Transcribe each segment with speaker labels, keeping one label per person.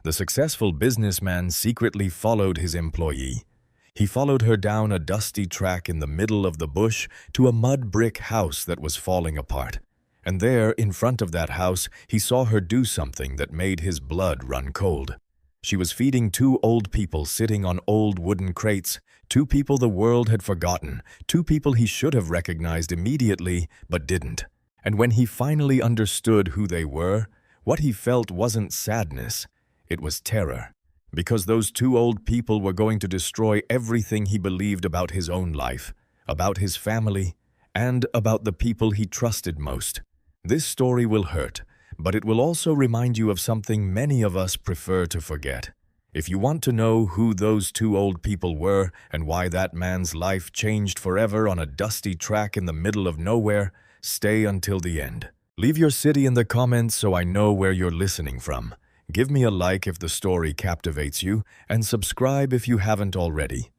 Speaker 1: The successful businessman secretly followed his employee. He followed her down a dusty track in the middle of the bush to a mud brick house that was falling apart. And there, in front of that house, he saw her do something that made his blood run cold. She was feeding two old people sitting on old wooden crates, two people the world had forgotten, two people he should have recognized immediately but didn't. And when he finally understood who they were, what he felt wasn't sadness, it was terror. Because those two old people were going to destroy everything he believed about his own life, about his family, and about the people he trusted most. This story will hurt, but it will also remind you of something many of us prefer to forget. If you want to know who those two old people were and why that man's life changed forever on a dusty track in the middle of nowhere, stay until the end. Leave your city in the comments so I know where you're listening from. Give me a like if the story captivates you, and subscribe if you haven't already.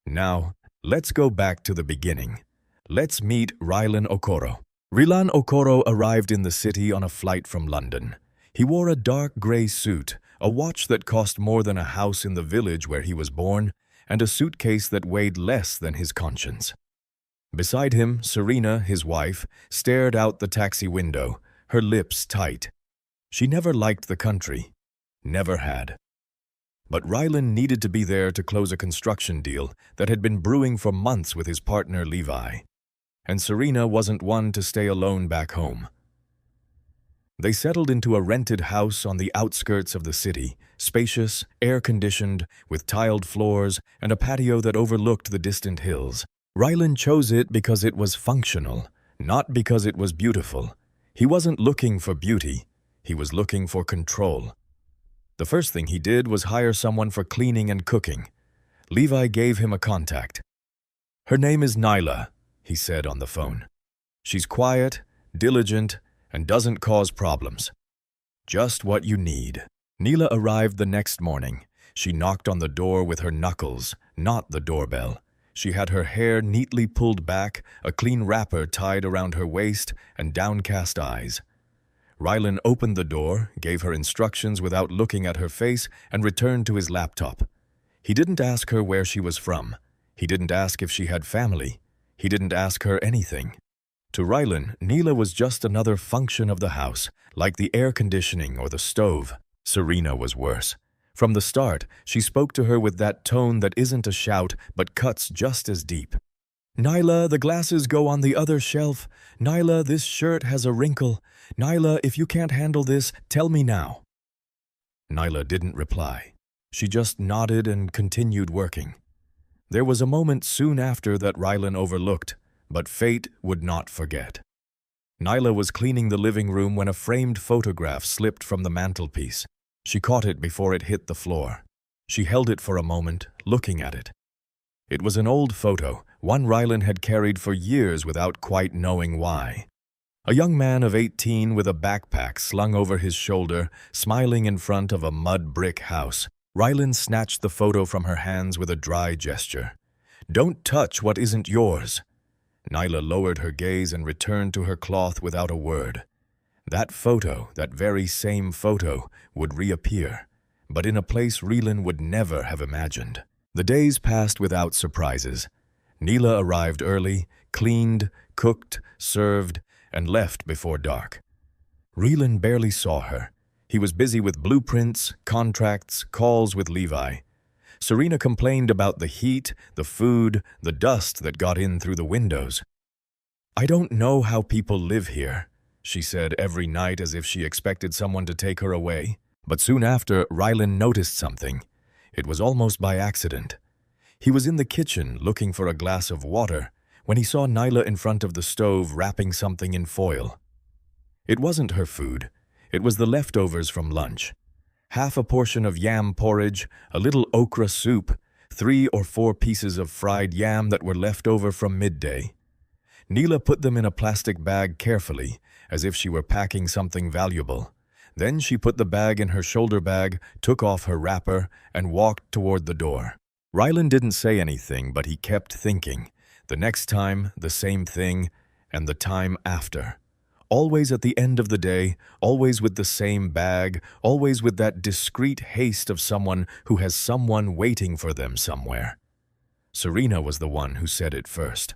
Speaker 1: Now, let's go back to the beginning. Let's meet Rylan Okoro. Rylan Okoro arrived in the city on a flight from London. He wore a dark gray suit, a watch that cost more than a house in the village where he was born, and a suitcase that weighed less than his conscience. Beside him, Serena, his wife, stared out the taxi window, her lips tight. She never liked the country. Never had. But Rylan needed to be there to close a construction deal that had been brewing for months with his partner Levi. And Serena wasn't one to stay alone back home. They settled into a rented house on the outskirts of the city, spacious, air-conditioned, with tiled floors and a patio that overlooked the distant hills. Rylan chose it because it was functional, not because it was beautiful. He wasn't looking for beauty. He was looking for control. The first thing he did was hire someone for cleaning and cooking. Levi gave him a contact. "Her name is Nyla," he said on the phone. "She's quiet, diligent, and doesn't cause problems. Just what you need." Nyla arrived the next morning. She knocked on the door with her knuckles, not the doorbell. She had her hair neatly pulled back, a clean wrapper tied around her waist, and downcast eyes. Rylan opened the door, gave her instructions without looking at her face, and returned to his laptop. He didn't ask her where she was from. He didn't ask if she had family. He didn't ask her anything. To Rylan, Nyla was just another function of the house, like the air conditioning or the stove. Serena was worse. From the start, she spoke to her with that tone that isn't a shout, but cuts just as deep. "Nyla, the glasses go on the other shelf. Nyla, this shirt has a wrinkle. Nyla, if you can't handle this, tell me now." Nyla didn't reply. She just nodded and continued working. There was a moment soon after that Rylan overlooked, but fate would not forget. Nyla was cleaning the living room when a framed photograph slipped from the mantelpiece. She caught it before it hit the floor. She held it for a moment, looking at it. It was an old photo, one Rylan had carried for years without quite knowing why. A young man of 18 with a backpack slung over his shoulder, smiling in front of a mud brick house. Rylan snatched the photo from her hands with a dry gesture. "Don't touch what isn't yours." Nyla lowered her gaze and returned to her cloth without a word. That photo, that very same photo, would reappear, but in a place Rylan would never have imagined. The days passed without surprises. Nyla arrived early, cleaned, cooked, served, and left before dark. Rylan barely saw her. He was busy with blueprints, contracts, calls with Levi. Serena complained about the heat, the food, the dust that got in through the windows. "I don't know how people live here," she said every night as if she expected someone to take her away. But soon after, Rylan noticed something. It was almost by accident. He was in the kitchen looking for a glass of water when he saw Nyla in front of the stove wrapping something in foil. It wasn't her food. It was the leftovers from lunch. Half a portion of yam porridge, a little okra soup, 3 or 4 pieces of fried yam that were left over from midday. Nyla put them in a plastic bag carefully, as if she were packing something valuable. Then she put the bag in her shoulder bag, took off her wrapper, and walked toward the door. Rylan didn't say anything, but he kept thinking. The next time, the same thing, and the time after. Always at the end of the day, always with the same bag, always with that discreet haste of someone who has someone waiting for them somewhere. Serena was the one who said it first.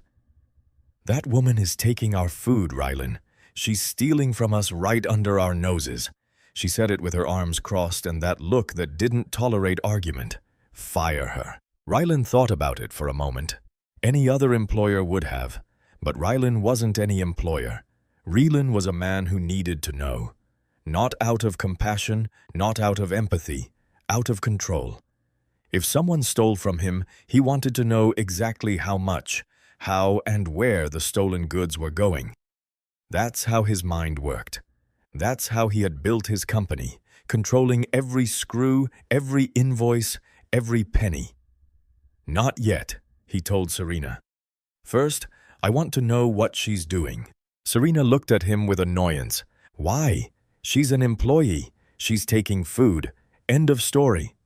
Speaker 1: "That woman is taking our food, Rylan. She's stealing from us right under our noses." She said it with her arms crossed and that look that didn't tolerate argument. Fire her. Rylan thought about it for a moment. Any other employer would have, but Rylan wasn't any employer. Rylan was a man who needed to know. Not out of compassion, not out of empathy, out of control. If someone stole from him, he wanted to know exactly how much, how and where the stolen goods were going. That's how his mind worked. That's how he had built his company, controlling every screw, every invoice, every penny. "Not yet," he told Serena. "First, I want to know what she's doing." Serena looked at him with annoyance. "Why? She's an employee. She's taking food. End of story."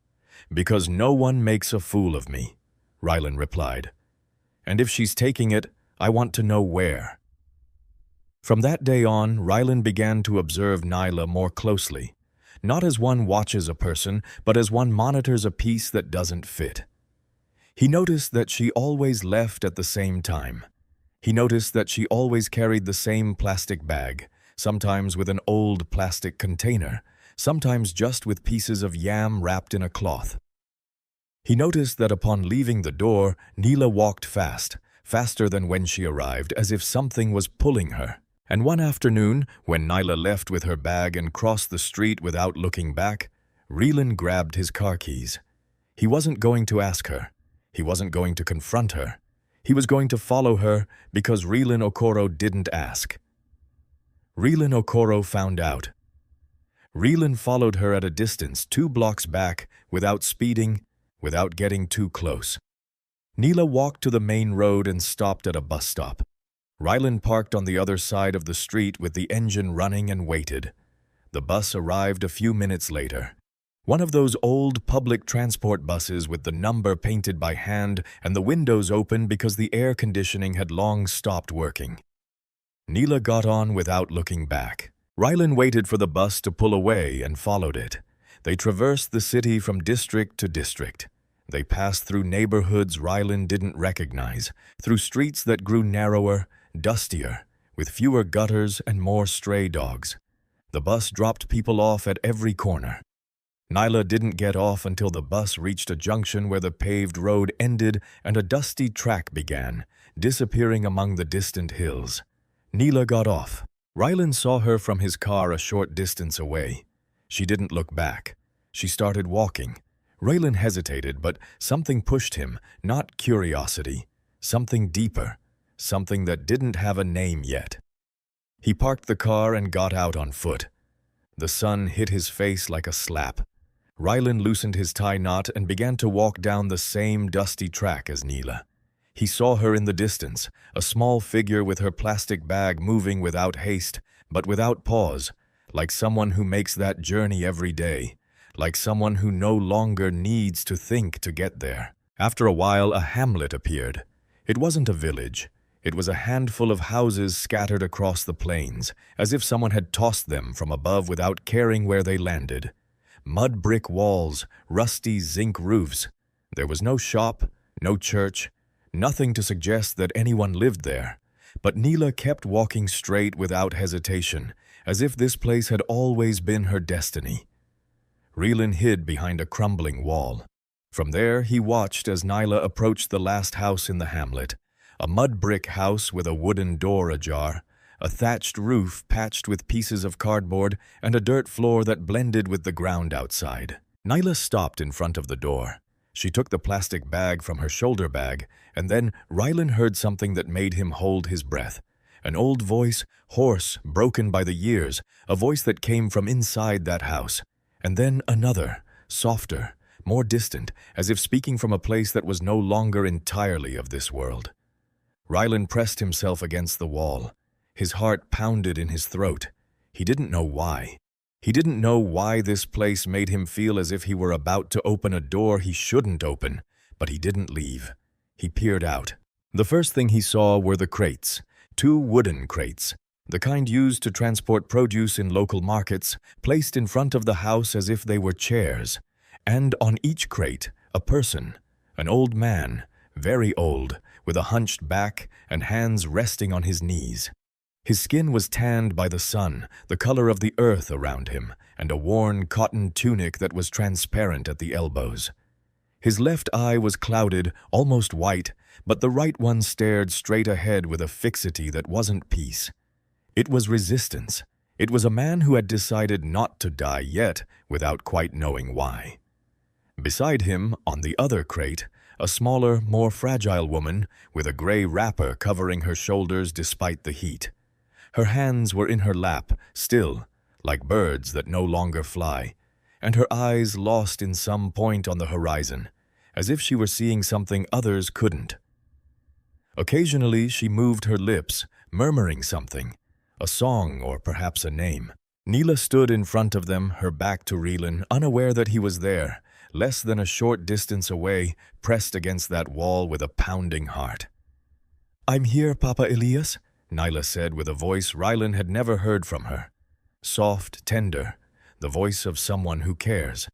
Speaker 1: "Because no one makes a fool of me," Rylan replied. "And if she's taking it, I want to know where." From that day on, Rylan began to observe Nyla more closely, not as one watches a person, but as one monitors a piece that doesn't fit. He noticed that she always left at the same time. He noticed that she always carried the same plastic bag, sometimes with an old plastic container, sometimes just with pieces of yam wrapped in a cloth. He noticed that upon leaving the door, Neela walked fast, faster than when she arrived, as if something was pulling her. And one afternoon, when Nyla left with her bag and crossed the street without looking back, Rylan grabbed his car keys. He wasn't going to ask her. He wasn't going to confront her. He was going to follow her because Rylan Okoro didn't ask. Rylan Okoro found out. Rylan followed her at a distance 2 blocks back, without speeding, without getting too close. Neela walked to the main road and stopped at a bus stop. Rylan parked on the other side of the street with the engine running and waited. The bus arrived a few minutes later. One of those old public transport buses with the number painted by hand and the windows open because the air conditioning had long stopped working. Neela got on without looking back. Rylan waited for the bus to pull away and followed it. They traversed the city from district to district. They passed through neighborhoods Rylan didn't recognize, through streets that grew narrower, dustier, with fewer gutters and more stray dogs. The bus dropped people off at every corner. Nyla didn't get off until the bus reached a junction where the paved road ended and a dusty track began, disappearing among the distant hills. Neela got off. Rylan saw her from his car a short distance away. She didn't look back. She started walking. Rylan hesitated, but something pushed him, not curiosity, something deeper, something that didn't have a name yet. He parked the car and got out on foot. The sun hit his face like a slap. Rylan loosened his tie knot and began to walk down the same dusty track as Neela. He saw her in the distance, a small figure with her plastic bag moving without haste, but without pause, like someone who makes that journey every day, like someone who no longer needs to think to get there. After a while, a hamlet appeared. It wasn't a village. It was a handful of houses scattered across the plains, as if someone had tossed them from above without caring where they landed. Mud brick walls, rusty zinc roofs. There was no shop, no church, nothing to suggest that anyone lived there. But Neela kept walking straight without hesitation, as if this place had always been her destiny. Rylan hid behind a crumbling wall. From there, he watched as Nyla approached the last house in the hamlet, a mud brick house with a wooden door ajar, a thatched roof patched with pieces of cardboard, and a dirt floor that blended with the ground outside. Nyla stopped in front of the door. She took the plastic bag from her shoulder bag, and then Rylan heard something that made him hold his breath. An old voice, hoarse, broken by the years, a voice that came from inside that house. And then another, softer, more distant, as if speaking from a place that was no longer entirely of this world. Rylan pressed himself against the wall. His heart pounded in his throat. He didn't know why. He didn't know why this place made him feel as if he were about to open a door he shouldn't open, but he didn't leave. He peered out. The first thing he saw were the crates, 2 wooden crates. the kind used to transport produce in local markets, placed in front of the house as if they were chairs, and on each crate, a person, an old man, very old, with a hunched back and hands resting on his knees. His skin was tanned by the sun, the color of the earth around him, and a worn cotton tunic that was transparent at the elbows. His left eye was clouded, almost white, but the right one stared straight ahead with a fixity that wasn't peace. It was resistance. It was a man who had decided not to die yet, without quite knowing why. Beside him, on the other crate, a smaller, more fragile woman with a gray wrapper covering her shoulders despite the heat. Her hands were in her lap, still, like birds that no longer fly, and her eyes lost in some point on the horizon, as if she were seeing something others couldn't. Occasionally she moved her lips, murmuring something, a song or perhaps a name. Neela stood in front of them, her back to Harlan, unaware that he was there, less than a short distance away, pressed against that wall with a pounding heart. "I'm here, Papa Elias," Neela said with a voice Harlan had never heard from her. Soft, tender, the voice of someone who cares.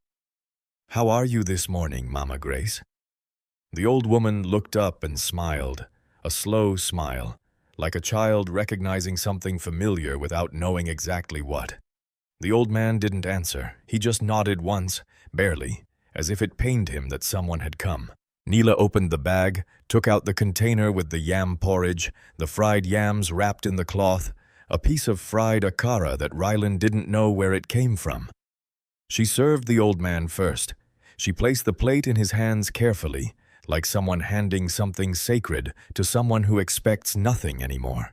Speaker 1: "How are you this morning, Mama Grace?" The old woman looked up and smiled, a slow smile, like a child recognizing something familiar without knowing exactly what. The old man didn't answer. He just nodded once, barely, as if it pained him that someone had come. Neela opened the bag, took out the container with the yam porridge, the fried yams wrapped in the cloth, a piece of fried akara that Harlan didn't know where it came from. She served the old man first. She placed the plate in his hands carefully, like someone handing something sacred to someone who expects nothing anymore.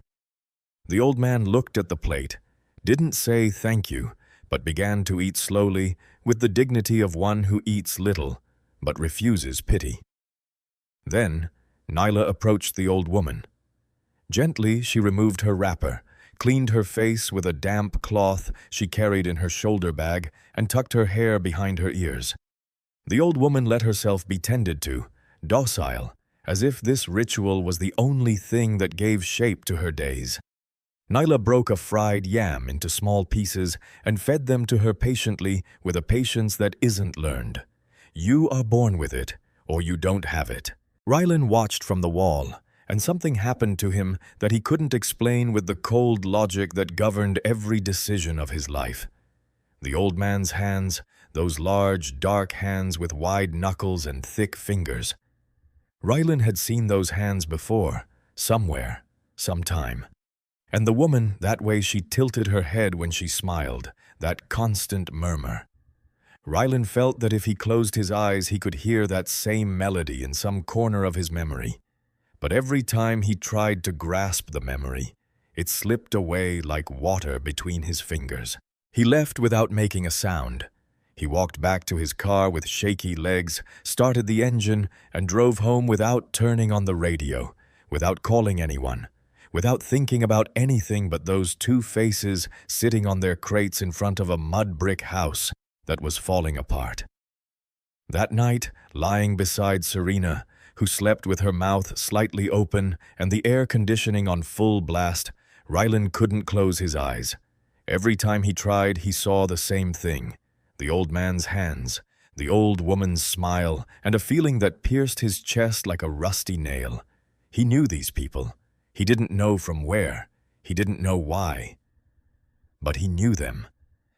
Speaker 1: The old man looked at the plate, didn't say thank you, but began to eat slowly with the dignity of one who eats little, but refuses pity. Then, Neela approached the old woman. Gently, she removed her wrapper, cleaned her face with a damp cloth she carried in her shoulder bag, and tucked her hair behind her ears. The old woman let herself be tended to, docile, as if this ritual was the only thing that gave shape to her days. Neela broke a fried yam into small pieces and fed them to her patiently with a patience that isn't learned. You are born with it, or you don't have it. Harlan watched from the wall, and something happened to him that he couldn't explain with the cold logic that governed every decision of his life. The old man's hands, those large, dark hands with wide knuckles and thick fingers. Harlan had seen those hands before, somewhere, sometime. And the woman, that way she tilted her head when she smiled, that constant murmur. Harlan felt that if he closed his eyes he could hear that same melody in some corner of his memory. But every time he tried to grasp the memory, it slipped away like water between his fingers. He left without making a sound. He walked back to his car with shaky legs, started the engine, and drove home without turning on the radio, without calling anyone, without thinking about anything but those two faces sitting on their crates in front of a mud brick house that was falling apart. That night, lying beside Serena, who slept with her mouth slightly open and the air conditioning on full blast, Harlan couldn't close his eyes. Every time he tried, he saw the same thing: the old man's hands, the old woman's smile, and a feeling that pierced his chest like a rusty nail. He knew these people. He didn't know from where. He didn't know why. But he knew them.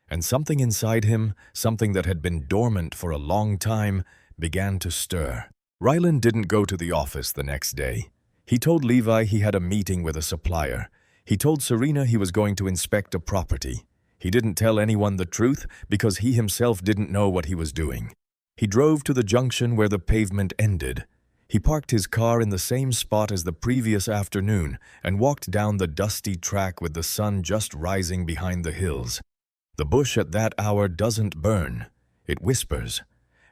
Speaker 1: And something inside him, something that had been dormant for a long time, began to stir. Harlan didn't go to the office the next day. He told Levi he had a meeting with a supplier. He told Serena he was going to inspect a property. He didn't tell anyone the truth because he himself didn't know what he was doing. He drove to the junction where the pavement ended. He parked his car in the same spot as the previous afternoon and walked down the dusty track with the sun just rising behind the hills. The bush at that hour doesn't burn. It whispers.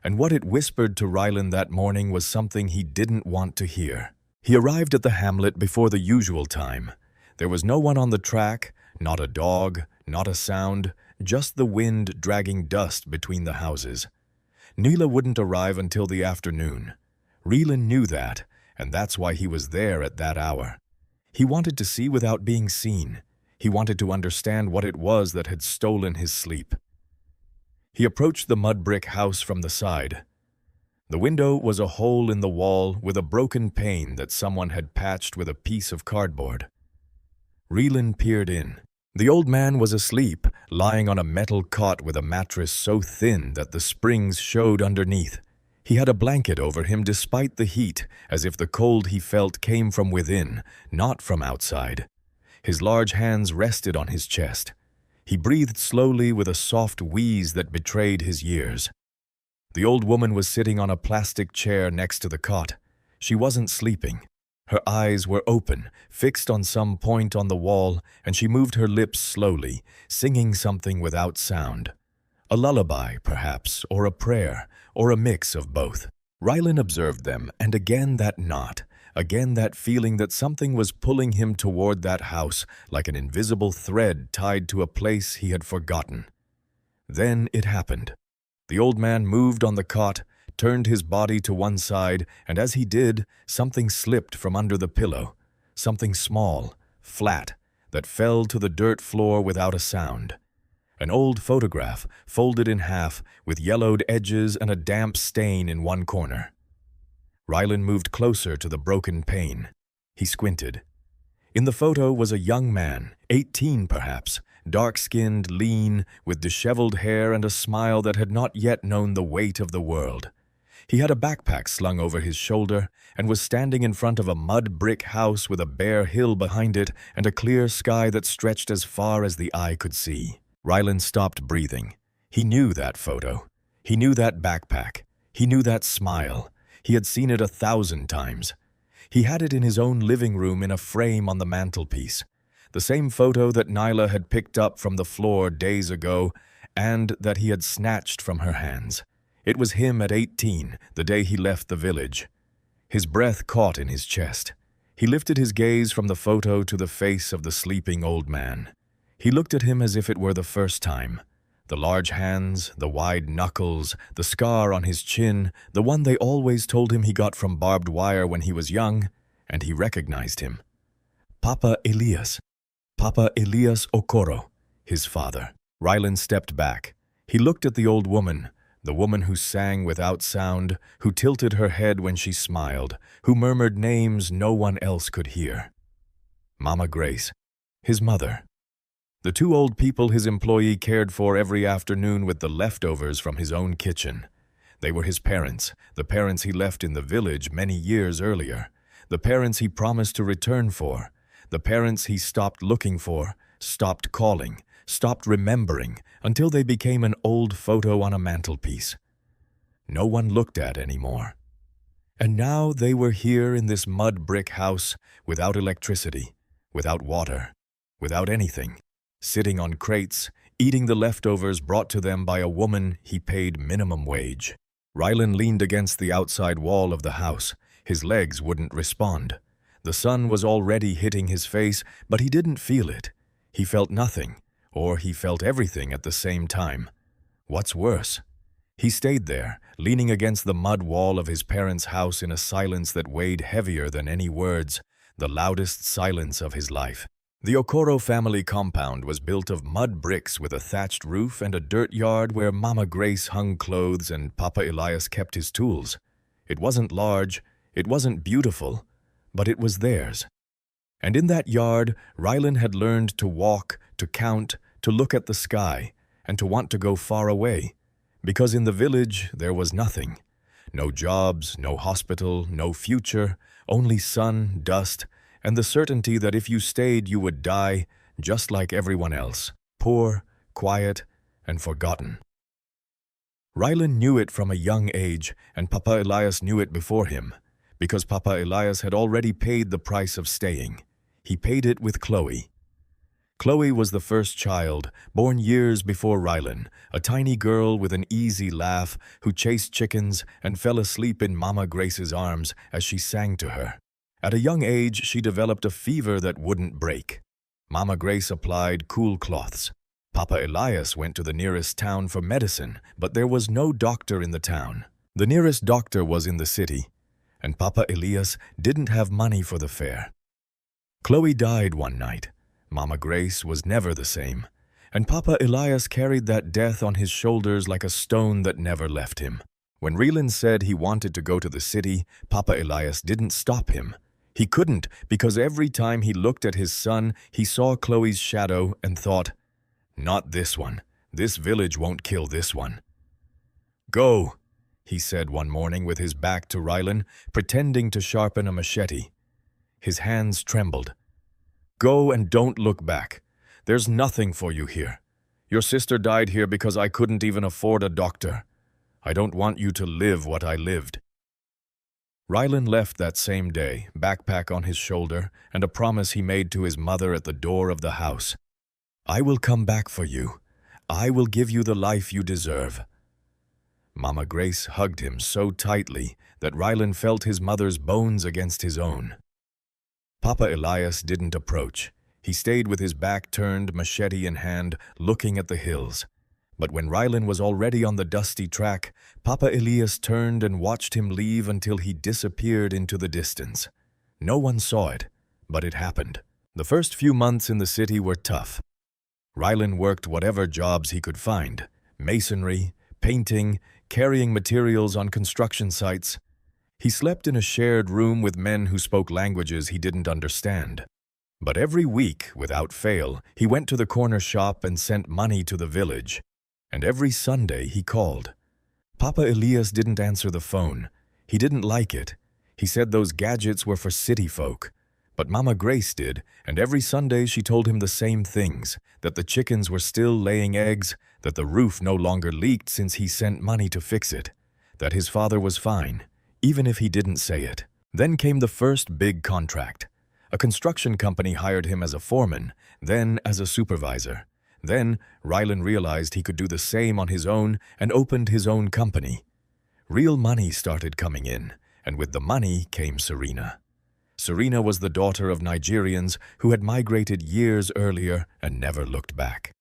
Speaker 1: And what it whispered to Harlan that morning was something he didn't want to hear. He arrived at the hamlet before the usual time. There was no one on the track, not a dog, not a sound, just the wind dragging dust between the houses. Neela wouldn't arrive until the afternoon. Harlan knew that, and that's why he was there at that hour. He wanted to see without being seen. He wanted to understand what it was that had stolen his sleep. He approached the mud brick house from the side. The window was a hole in the wall with a broken pane that someone had patched with a piece of cardboard. Harlan peered in. The old man was asleep, lying on a metal cot with a mattress so thin that the springs showed underneath. He had a blanket over him despite the heat, as if the cold he felt came from within, not from outside. His large hands rested on his chest. He breathed slowly with a soft wheeze that betrayed his years. The old woman was sitting on a plastic chair next to the cot. She wasn't sleeping. Her eyes were open, fixed on some point on the wall, and she moved her lips slowly, singing something without sound. A lullaby, perhaps, or a prayer, or a mix of both. Harlan observed them, and again that knot, again that feeling that something was pulling him toward that house like an invisible thread tied to a place he had forgotten. Then it happened. The old man moved on the cot, turned his body to one side, and as he did, something slipped from under the pillow, something small, flat, that fell to the dirt floor without a sound. An old photograph, folded in half, with yellowed edges and a damp stain in one corner. Harlan moved closer to the broken pane. He squinted. In the photo was a young man, 18 perhaps, dark-skinned, lean, with disheveled hair and a smile that had not yet known the weight of the world. He had a backpack slung over his shoulder and was standing in front of a mud brick house with a bare hill behind it and a clear sky that stretched as far as the eye could see. Harlan stopped breathing. He knew that photo. He knew that backpack. He knew that smile. He had seen it 1,000 times. He had it in his own living room in a frame on the mantelpiece. The same photo that Nyla had picked up from the floor days ago and that he had snatched from her hands. It was him at 18, the day he left the village. His breath caught in his chest. He lifted his gaze from the photo to the face of the sleeping old man. He looked at him as if it were the first time. The large hands, the wide knuckles, the scar on his chin, the one they always told him he got from barbed wire when he was young, and he recognized him. Papa Elias Okoro, his father. Harlan stepped back. He looked at the old woman, the woman who sang without sound, who tilted her head when she smiled, who murmured names no one else could hear. Mama Grace, his mother. The two old people his employee cared for every afternoon with the leftovers from his own kitchen. They were his parents, the parents he left in the village many years earlier, the parents he promised to return for, the parents he stopped looking for, stopped calling, stopped remembering, until they became an old photo on a mantelpiece. No one looked at anymore. And now they were here in this mud brick house, without electricity, without water, without anything, sitting on crates, eating the leftovers brought to them by a woman he paid minimum wage. Harlan leaned against the outside wall of the house. His legs wouldn't respond. The sun was already hitting his face, but he didn't feel it. He felt nothing, or he felt everything at the same time. What's worse? He stayed there, leaning against the mud wall of his parents' house in a silence that weighed heavier than any words, the loudest silence of his life. The Okoro family compound was built of mud bricks with a thatched roof and a dirt yard where Mama Grace hung clothes and Papa Elias kept his tools. It wasn't large, it wasn't beautiful, but it was theirs. And in that yard, Harlan had learned to walk, to count, to look at the sky, and to want to go far away. Because in the village, there was nothing. No jobs, no hospital, no future, only sun, dust, and the certainty that if you stayed, you would die, just like everyone else, poor, quiet, and forgotten. Harlan knew it from a young age, and Papa Elias knew it before him, because Papa Elias had already paid the price of staying. He paid it with Chloe. Chloe was the first child, born years before Harlan, a tiny girl with an easy laugh who chased chickens and fell asleep in Mama Grace's arms as she sang to her. At a young age, she developed a fever that wouldn't break. Mama Grace applied cool cloths. Papa Elias went to the nearest town for medicine, but there was no doctor in the town. The nearest doctor was in the city, and Papa Elias didn't have money for the fare. Chloe died one night. Mama Grace was never the same, and Papa Elias carried that death on his shoulders like a stone that never left him. When Relan said he wanted to go to the city, Papa Elias didn't stop him. He couldn't, because every time he looked at his son, he saw Chloe's shadow and thought, "Not this one. This village won't kill this one." "Go," he said one morning with his back to Rylan, pretending to sharpen a machete. His hands trembled. "Go and don't look back. There's nothing for you here. Your sister died here because I couldn't even afford a doctor. I don't want you to live what I lived." Rylan left that same day, backpack on his shoulder, and a promise he made to his mother at the door of the house. "I will come back for you. I will give you the life you deserve." Mama Grace hugged him so tightly that Rylan felt his mother's bones against his own. Papa Elias didn't approach. He stayed with his back turned, machete in hand, looking at the hills. But when Rylan was already on the dusty track, Papa Elias turned and watched him leave until he disappeared into the distance. No one saw it, but it happened. The first few months in the city were tough. Rylan worked whatever jobs he could find: masonry, painting, carrying materials on construction sites. He slept in a shared room with men who spoke languages he didn't understand. But every week, without fail, he went to the corner shop and sent money to the village. And every Sunday he called. Papa Elias didn't answer the phone. He didn't like it. He said those gadgets were for city folk. But Mama Grace did, and every Sunday she told him the same things: that the chickens were still laying eggs, that the roof no longer leaked since he sent money to fix it, that his father was fine, even if he didn't say it. Then came the first big contract. A construction company hired him as a foreman, then as a supervisor. Then Rylan realized he could do the same on his own and opened his own company. Real money started coming in, and with the money came Serena. Serena was the daughter of Nigerians who had migrated years earlier and never looked back.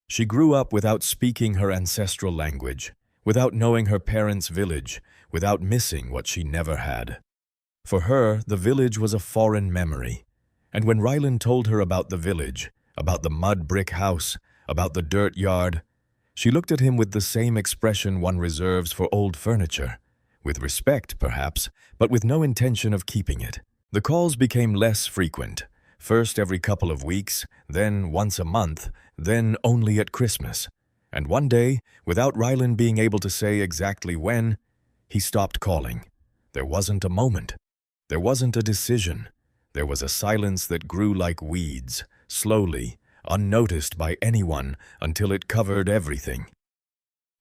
Speaker 1: She grew up without speaking her ancestral language, without knowing her parents' village, without missing what she never had. For her, the village was a foreign memory. And when Rylan told her about the village, about the mud brick house, about the dirt yard, she looked at him with the same expression one reserves for old furniture, with respect, perhaps, but with no intention of keeping it. The calls became less frequent, first every couple of weeks, then once a month, then only at Christmas. And one day, without Rylan being able to say exactly when, he stopped calling. There wasn't a moment. There wasn't a decision. There was a silence that grew like weeds, slowly, unnoticed by anyone, until it covered everything.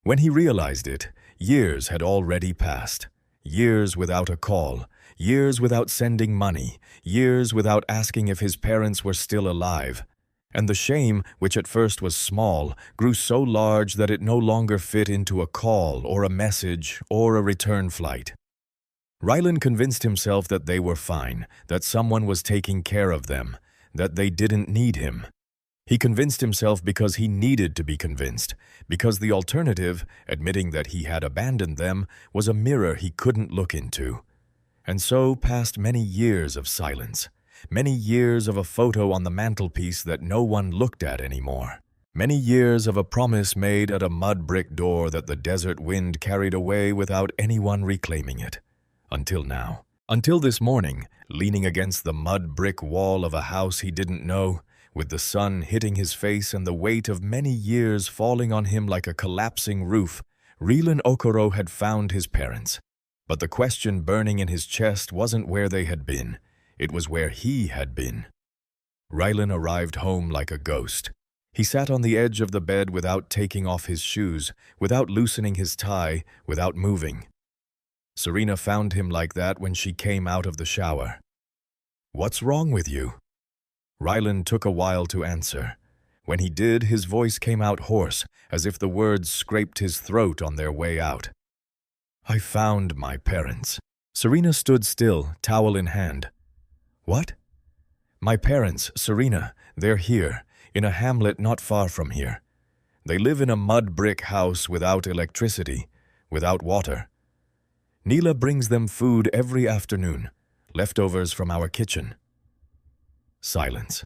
Speaker 1: When he realized it, years had already passed. Years without a call, years without sending money, years without asking if his parents were still alive. And the shame, which at first was small, grew so large that it no longer fit into a call or a message or a return flight. Rylan convinced himself that they were fine, that someone was taking care of them, that they didn't need him. He convinced himself because he needed to be convinced, because the alternative, admitting that he had abandoned them, was a mirror he couldn't look into. And so passed many years of silence, many years of a photo on the mantelpiece that no one looked at anymore, many years of a promise made at a mud brick door that the desert wind carried away without anyone reclaiming it. Until now. Until this morning, leaning against the mud brick wall of a house he didn't know, with the sun hitting his face and the weight of many years falling on him like a collapsing roof, Rylan Okoro had found his parents. But the question burning in his chest wasn't where they had been. It was where he had been. Rylan arrived home like a ghost. He sat on the edge of the bed without taking off his shoes, without loosening his tie, without moving. Serena found him like that when she came out of the shower. "What's wrong with you?" Rylan took a while to answer. When he did, his voice came out hoarse, as if the words scraped his throat on their way out. "I found my parents." Serena stood still, towel in hand. "What?" "My parents, Serena, they're here, in a hamlet not far from here. They live in a mud brick house without electricity, without water. Neela brings them food every afternoon, leftovers from our kitchen." Silence.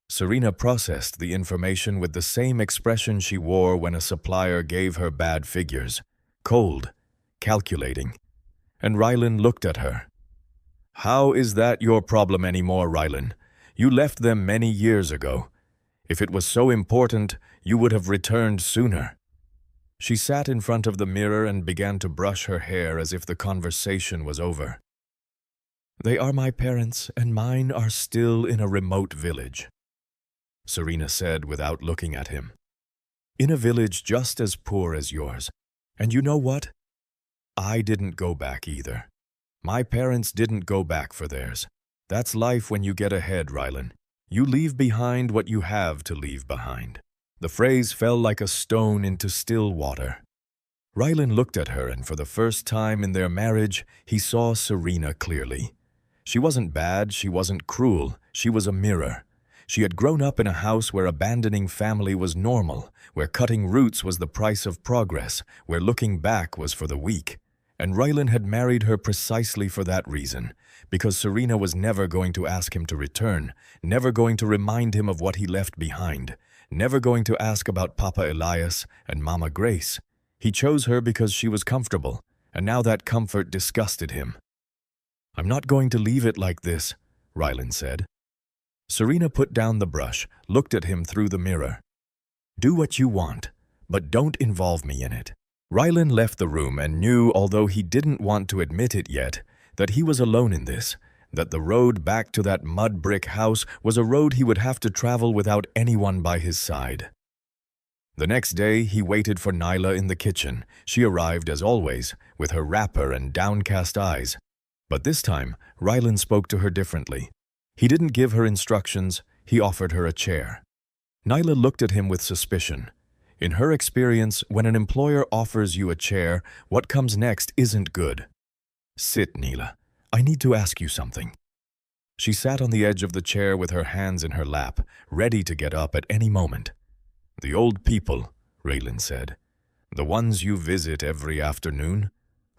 Speaker 1: Serena processed the information with the same expression she wore when a supplier gave her bad figures, cold, calculating. And Rylan looked at her. "How is that your problem anymore, Rylan? You left them many years ago. If it was so important, you would have returned sooner." She sat in front of the mirror and began to brush her hair as if the conversation was over. "They are my parents, and mine are still in a remote village," Serena said without looking at him. "In a village just as poor as yours. And you know what? I didn't go back either. My parents didn't go back for theirs. That's life when you get ahead, Rylan. You leave behind what you have to leave behind." The phrase fell like a stone into still water. Rylan looked at her, and for the first time in their marriage, he saw Serena clearly. She wasn't bad, she wasn't cruel, she was a mirror. She had grown up in a house where abandoning family was normal, where cutting roots was the price of progress, where looking back was for the weak. And Rylan had married her precisely for that reason, because Serena was never going to ask him to return, never going to remind him of what he left behind, never going to ask about Papa Elias and Mama Grace. He chose her because she was comfortable, and now that comfort disgusted him. "I'm not going to leave it like this," Rylan said. Serena put down the brush, looked at him through the mirror. "Do what you want, but don't involve me in it." Rylan left the room and knew, although he didn't want to admit it yet, that he was alone in this, that the road back to that mud brick house was a road he would have to travel without anyone by his side. The next day, he waited for Nyla in the kitchen. She arrived, as always, with her wrapper and downcast eyes. But this time, Rylan spoke to her differently. He didn't give her instructions, he offered her a chair. Nyla looked at him with suspicion. In her experience, when an employer offers you a chair, what comes next isn't good. "Sit, Nyla. I need to ask you something." She sat on the edge of the chair with her hands in her lap, ready to get up at any moment. "The old people," Rylan said. "The ones you visit every afternoon.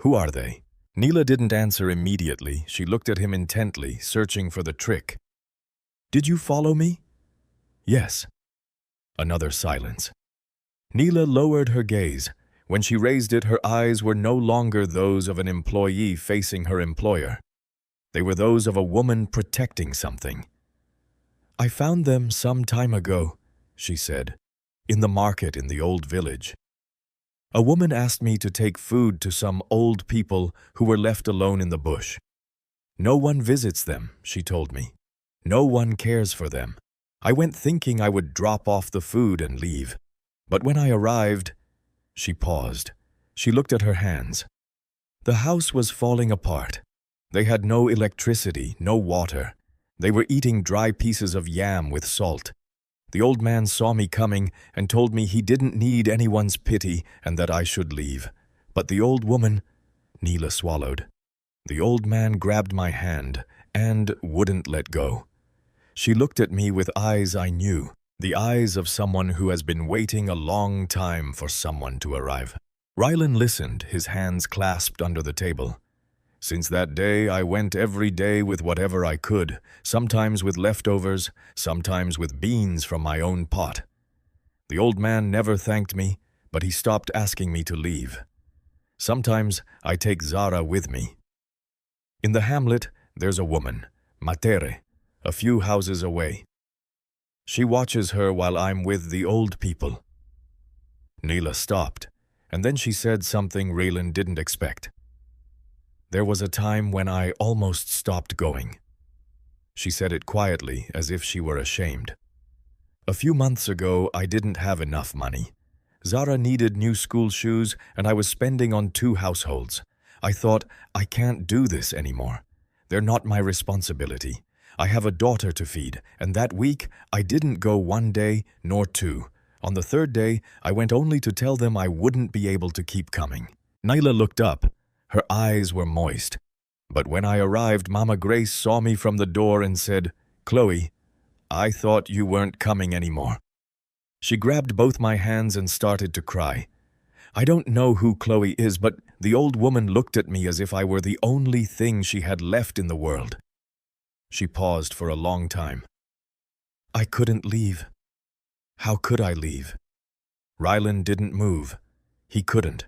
Speaker 1: Who are they?" Nyla didn't answer immediately. She looked at him intently, searching for the trick. "Did you follow me?" "Yes." Another silence. Nyla lowered her gaze. When she raised it, her eyes were no longer those of an employee facing her employer. They were those of a woman protecting something. "I found them some time ago," she said, "in the market in the old village. A woman asked me to take food to some old people who were left alone in the bush. No one visits them, she told me. No one cares for them. I went thinking I would drop off the food and leave. But when I arrived..." She paused. She looked at her hands. The house was falling apart. They had no electricity, no water. They were eating dry pieces of yam with salt. The old man saw me coming and told me he didn't need anyone's pity and that I should leave. But the old woman... Nyla swallowed. The old man grabbed my hand and wouldn't let go. She looked at me with eyes I knew, the eyes of someone who has been waiting a long time for someone to arrive. Rylan listened, his hands clasped under the table. "Since that day, I went every day with whatever I could, sometimes with leftovers, sometimes with beans from my own pot. The old man never thanked me, but he stopped asking me to leave. Sometimes I take Zara with me. In the hamlet, there's a woman, Matere, a few houses away. She watches her while I'm with the old people." Nyla stopped, and then she said something Rylan didn't expect. "There was a time when I almost stopped going." She said it quietly, as if she were ashamed. "A few months ago, I didn't have enough money. Zara needed new school shoes, and I was spending on 2 households. I thought, I can't do this anymore. They're not my responsibility. I have a daughter to feed, and that week, I didn't go 1 day, nor 2. On the 3rd day, I went only to tell them I wouldn't be able to keep coming." Nyla looked up. Her eyes were moist. "But when I arrived, Mama Grace saw me from the door and said, 'Chloe, I thought you weren't coming anymore.' She grabbed both my hands and started to cry. I don't know who Chloe is, but the old woman looked at me as if I were the only thing she had left in the world." She paused for a long time. I couldn't leave. How could I leave? Rylan didn't move. He couldn't.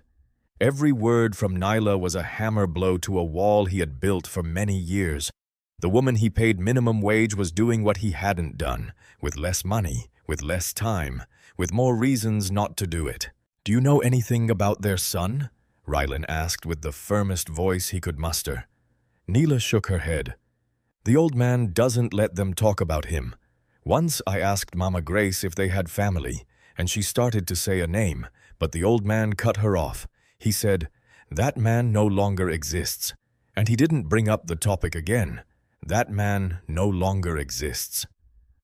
Speaker 1: Every word from Nyla was a hammer blow to a wall he had built for many years. The woman he paid minimum wage was doing what he hadn't done, with less money, with less time, with more reasons not to do it. Do you know anything about their son? Rylan asked with the firmest voice he could muster. Neela shook her head. The old man doesn't let them talk about him. Once I asked Mama Grace if they had family, and she started to say a name, but the old man cut her off. He said, "That man no longer exists." And he didn't bring up the topic again. That man no longer exists.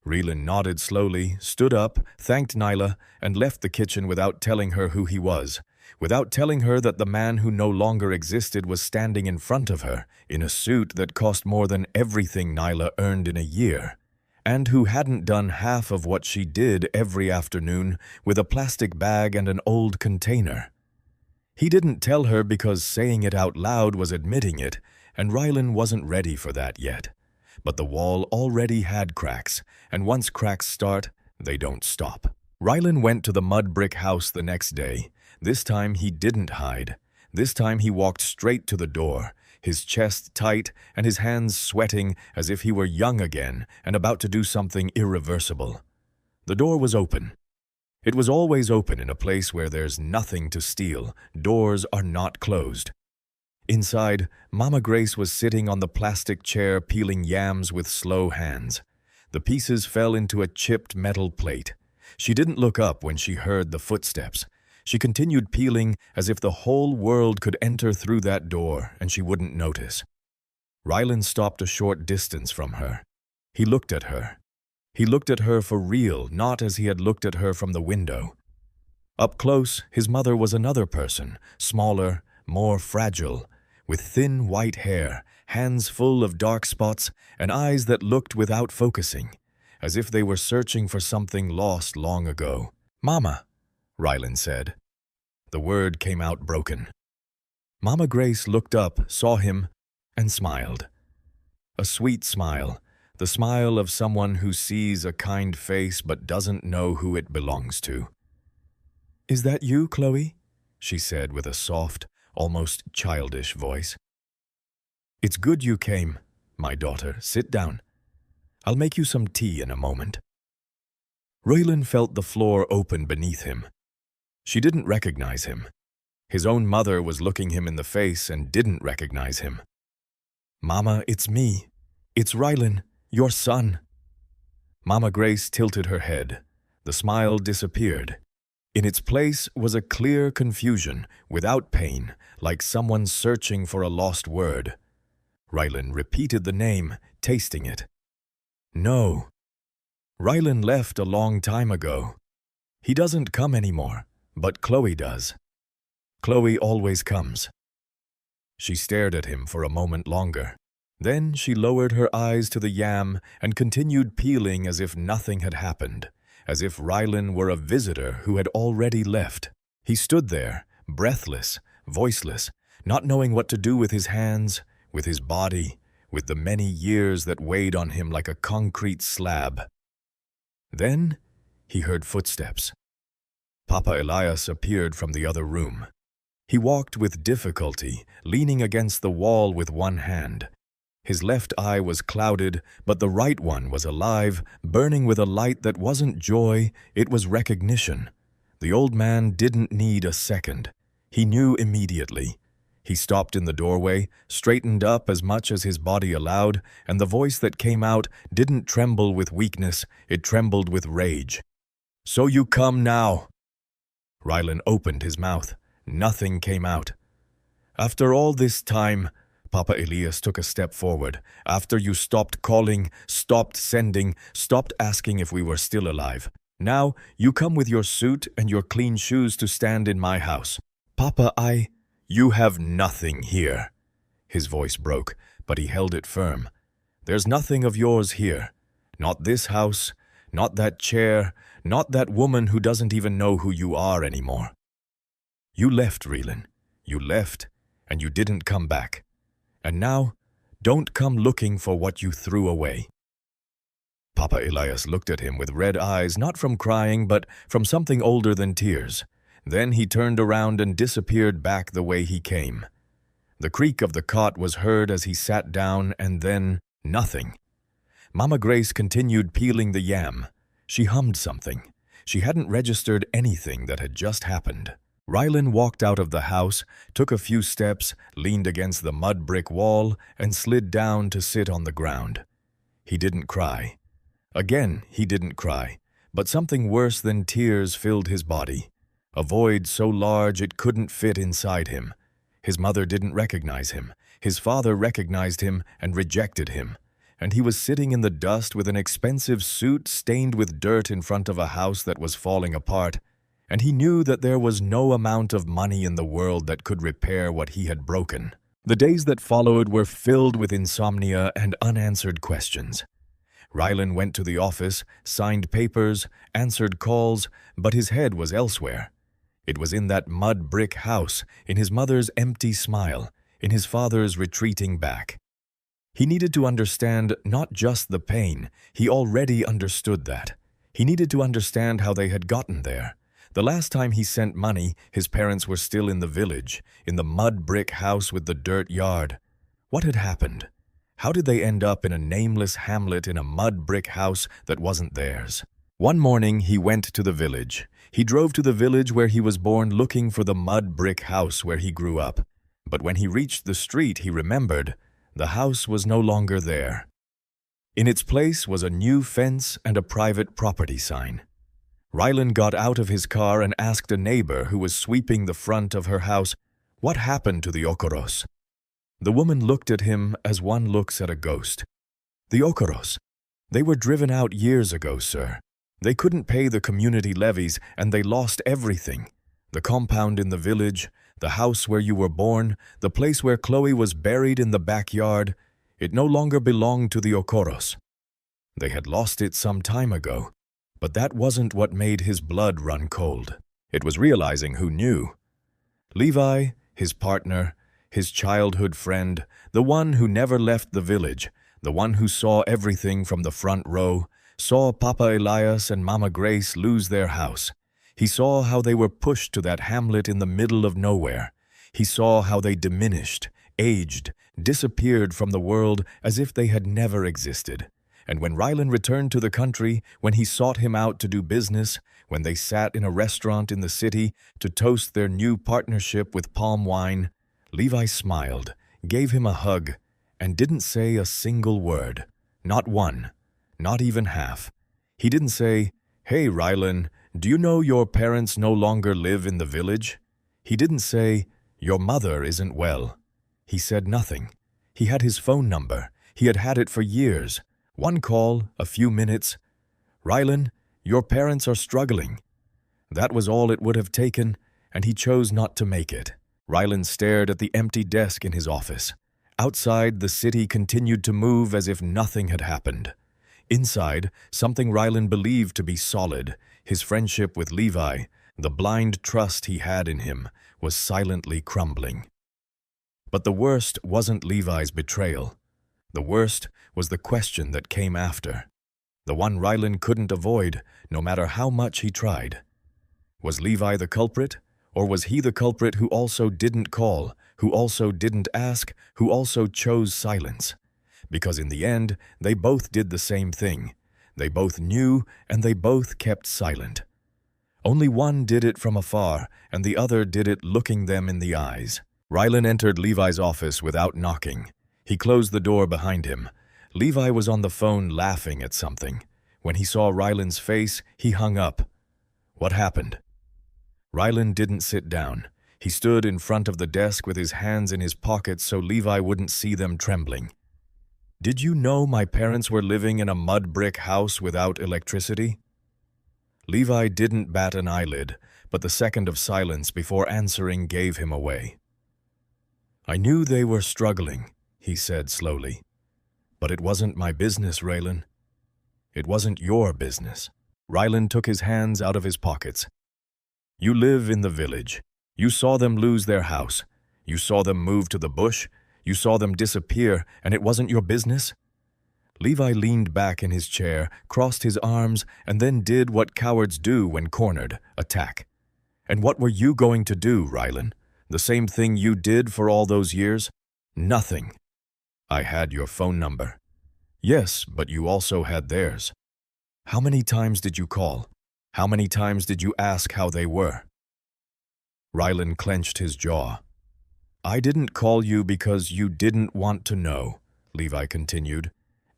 Speaker 1: Rylan nodded slowly, stood up, thanked Nyla, and left the kitchen without telling her who he was, without telling her that the man who no longer existed was standing in front of her, in a suit that cost more than everything Nyla earned in a year, and who hadn't done half of what she did every afternoon with a plastic bag and an old container. He didn't tell her because saying it out loud was admitting it, and Rylan wasn't ready for that yet. But the wall already had cracks, and once cracks start, they don't stop. Rylan went to the mud brick house the next day. This time he didn't hide. This time he walked straight to the door, his chest tight and his hands sweating as if he were young again and about to do something irreversible. The door was open. It was always open in a place where there's nothing to steal. Doors are not closed. Inside, Mama Grace was sitting on the plastic chair peeling yams with slow hands. The pieces fell into a chipped metal plate. She didn't look up when she heard the footsteps. She continued peeling as if the whole world could enter through that door and she wouldn't notice. Rylan stopped a short distance from her. He looked at her. He looked at her for real, not as he had looked at her from the window. Up close, his mother was another person, smaller, more fragile, with thin white hair, hands full of dark spots, and eyes that looked without focusing, as if they were searching for something lost long ago. "Mama," Rylan said. The word came out broken. Mama Grace looked up, saw him, and smiled. A sweet smile, the smile of someone who sees a kind face but doesn't know who it belongs to. "Is that you, Chloe?" she said with a soft, almost childish voice. "It's good you came, my daughter. Sit down. I'll make you some tea in a moment." Rylan felt the floor open beneath him. She didn't recognize him. His own mother was looking him in the face and didn't recognize him. "Mama, it's me. It's Rylan, your son." Mama Grace tilted her head. The smile disappeared. In its place was a clear confusion, without pain, like someone searching for a lost word. Rylan repeated the name, tasting it. "No. Rylan left a long time ago. He doesn't come anymore, but Chloe does. Chloe always comes." She stared at him for a moment longer. Then she lowered her eyes to the yam and continued peeling as if nothing had happened, as if Rylan were a visitor who had already left. He stood there, breathless, voiceless, not knowing what to do with his hands, with his body, with the many years that weighed on him like a concrete slab. Then he heard footsteps. Papa Elias appeared from the other room. He walked with difficulty, leaning against the wall with one hand. His left eye was clouded, but the right one was alive, burning with a light that wasn't joy, it was recognition. The old man didn't need a second. He knew immediately. He stopped in the doorway, straightened up as much as his body allowed, and the voice that came out didn't tremble with weakness, it trembled with rage. "So you come now." Rylan opened his mouth. Nothing came out. "After all this time," Papa Elias took a step forward. "After you stopped calling, stopped sending, stopped asking if we were still alive. Now you come with your suit and your clean shoes to stand in my house. Papa, You have nothing here." His voice broke, but he held it firm. "There's nothing of yours here. Not this house, not that chair, not that woman who doesn't even know who you are anymore. You left, Rylan. You left, and you didn't come back. And now, don't come looking for what you threw away." Papa Elias looked at him with red eyes, not from crying, but from something older than tears. Then he turned around and disappeared back the way he came. The creak of the cot was heard as he sat down, and then nothing. Mama Grace continued peeling the yam. She hummed something. She hadn't registered anything that had just happened. Rylan walked out of the house, took a few steps, leaned against the mud brick wall, and slid down to sit on the ground. He didn't cry. Again, he didn't cry, but something worse than tears filled his body. A void so large it couldn't fit inside him. His mother didn't recognize him. His father recognized him and rejected him. And he was sitting in the dust with an expensive suit stained with dirt in front of a house that was falling apart, and he knew that there was no amount of money in the world that could repair what he had broken. The days that followed were filled with insomnia and unanswered questions. Rylan went to the office, signed papers, answered calls, but his head was elsewhere. It was in that mud brick house, in his mother's empty smile, in his father's retreating back. He needed to understand not just the pain, he already understood that. He needed to understand how they had gotten there. The last time he sent money, his parents were still in the village, in the mud brick house with the dirt yard. What had happened? How did they end up in a nameless hamlet in a mud brick house that wasn't theirs? One morning he went to the village. He drove to the village where he was born looking for the mud brick house where he grew up. But when he reached the street, he remembered the house was no longer there. In its place was a new fence and a private property sign. Rylan got out of his car and asked a neighbor who was sweeping the front of her house, "What happened to the Okoros?" The woman looked at him as one looks at a ghost. "The Okoros? They were driven out years ago, sir. They couldn't pay the community levies and they lost everything. The compound in the village, the house where you were born, the place where Chloe was buried in the backyard, it no longer belonged to the Okoros. They had lost it some time ago, but that wasn't what made his blood run cold. It was realizing who knew. Levi, his partner, his childhood friend, the one who never left the village, the one who saw everything from the front row, saw Papa Elias and Mama Grace lose their house. He saw how they were pushed to that hamlet in the middle of nowhere. He saw how they diminished, aged, disappeared from the world as if they had never existed. And when Rylan returned to the country, when he sought him out to do business, when they sat in a restaurant in the city to toast their new partnership with palm wine, Levi smiled, gave him a hug, and didn't say a single word. Not one, not even half. He didn't say, "Hey, Rylan, do you know your parents no longer live in the village?" He didn't say, "Your mother isn't well." He said nothing. He had his phone number. He had it for years. One call, a few minutes. "Rylan, your parents are struggling." That was all it would have taken, and he chose not to make it. Rylan stared at the empty desk in his office. Outside, the city continued to move as if nothing had happened. Inside, something Rylan believed to be solid, his friendship with Levi, the blind trust he had in him, was silently crumbling. But the worst wasn't Levi's betrayal. The worst was the question that came after, the one Rylan couldn't avoid, no matter how much he tried. Was Levi the culprit, or was he the culprit who also didn't call, who also didn't ask, who also chose silence? Because in the end, they both did the same thing. They both knew, and they both kept silent. Only one did it from afar, and the other did it looking them in the eyes. Rylan entered Levi's office without knocking. He closed the door behind him. Levi was on the phone laughing at something. When he saw Rylan's face, he hung up. What happened? Rylan didn't sit down. He stood in front of the desk with his hands in his pockets so Levi wouldn't see them trembling. "Did you know my parents were living in a mud brick house without electricity?" Levi didn't bat an eyelid, but the second of silence before answering gave him away. "I knew they were struggling," he said slowly. "But it wasn't my business, Rylan. It wasn't your business." Rylan took his hands out of his pockets. "You live in the village. You saw them lose their house. You saw them move to the bush. You saw them disappear, and it wasn't your business?" Levi leaned back in his chair, crossed his arms, and then did what cowards do when cornered, attack. "And what were you going to do, Rylan? The same thing you did for all those years?" "Nothing." "I had your phone number." "Yes, but you also had theirs." "How many times did you call? How many times did you ask how they were?" Rylan clenched his jaw. "I didn't call you because you didn't want to know," Levi continued.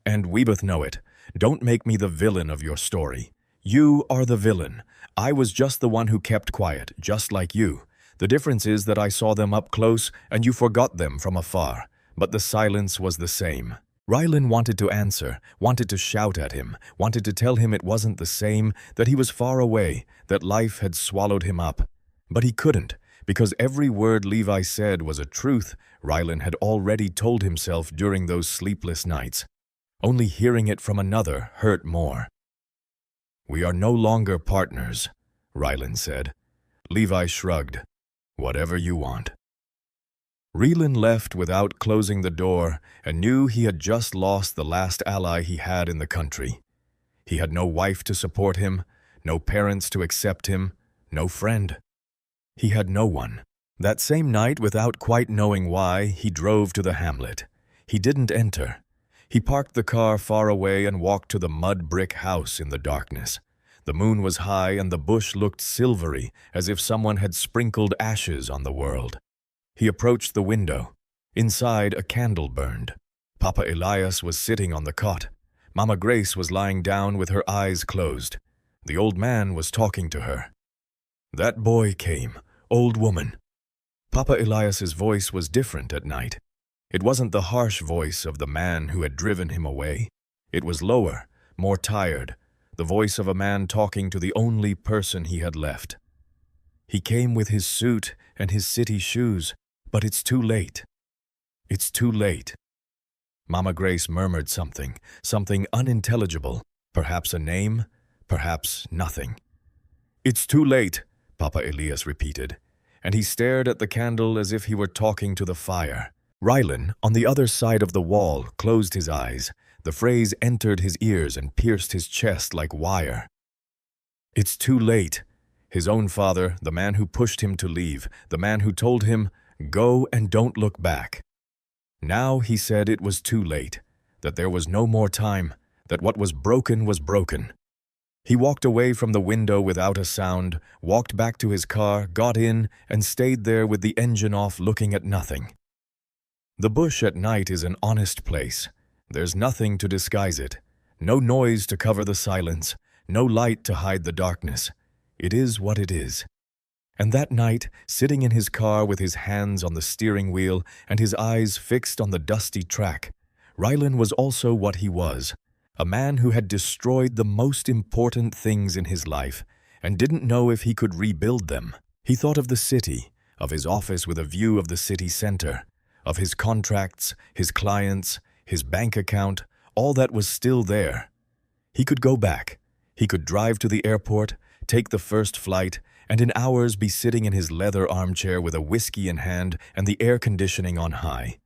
Speaker 1: "And we both know it. Don't make me the villain of your story. You are the villain. I was just the one who kept quiet, just like you. The difference is that I saw them up close and you forgot them from afar. But the silence was the same." Rylan wanted to answer, wanted to shout at him, wanted to tell him it wasn't the same, that he was far away, that life had swallowed him up. But he couldn't, because every word Levi said was a truth Rylan had already told himself during those sleepless nights. Only hearing it from another hurt more. "We are no longer partners," Rylan said. Levi shrugged. "Whatever you want." Rylan left without closing the door and knew he had just lost the last ally he had in the country. He had no wife to support him, no parents to accept him, no friend. He had no one. That same night, without quite knowing why, he drove to the hamlet. He didn't enter. He parked the car far away and walked to the mud brick house in the darkness. The moon was high and the bush looked silvery, as if someone had sprinkled ashes on the world. He approached the window. Inside, a candle burned. Papa Elias was sitting on the cot. Mama Grace was lying down with her eyes closed. The old man was talking to her. "That boy came, old woman." Papa Elias's voice was different at night. It wasn't the harsh voice of the man who had driven him away. It was lower, more tired, the voice of a man talking to the only person he had left. "He came with his suit and his city shoes, but it's too late. It's too late." Mama Grace murmured something unintelligible, perhaps a name, perhaps nothing. "It's too late," Papa Elias repeated, and he stared at the candle as if he were talking to the fire. Rylan, on the other side of the wall, closed his eyes. The phrase entered his ears and pierced his chest like wire. "It's too late." His own father, the man who pushed him to leave, the man who told him, "Go and don't look back." Now he said it was too late, that there was no more time, that what was broken was broken. He walked away from the window without a sound, walked back to his car, got in, and stayed there with the engine off looking at nothing. The bush at night is an honest place. There's nothing to disguise it, no noise to cover the silence, no light to hide the darkness. It is what it is. And that night, sitting in his car with his hands on the steering wheel and his eyes fixed on the dusty track, Rylan was also what he was, a man who had destroyed the most important things in his life and didn't know if he could rebuild them. He thought of the city, of his office with a view of the city center, of his contracts, his clients, his bank account, all that was still there. He could go back. He could drive to the airport, take the first flight, and in hours be sitting in his leather armchair with a whiskey in hand and the air conditioning on high.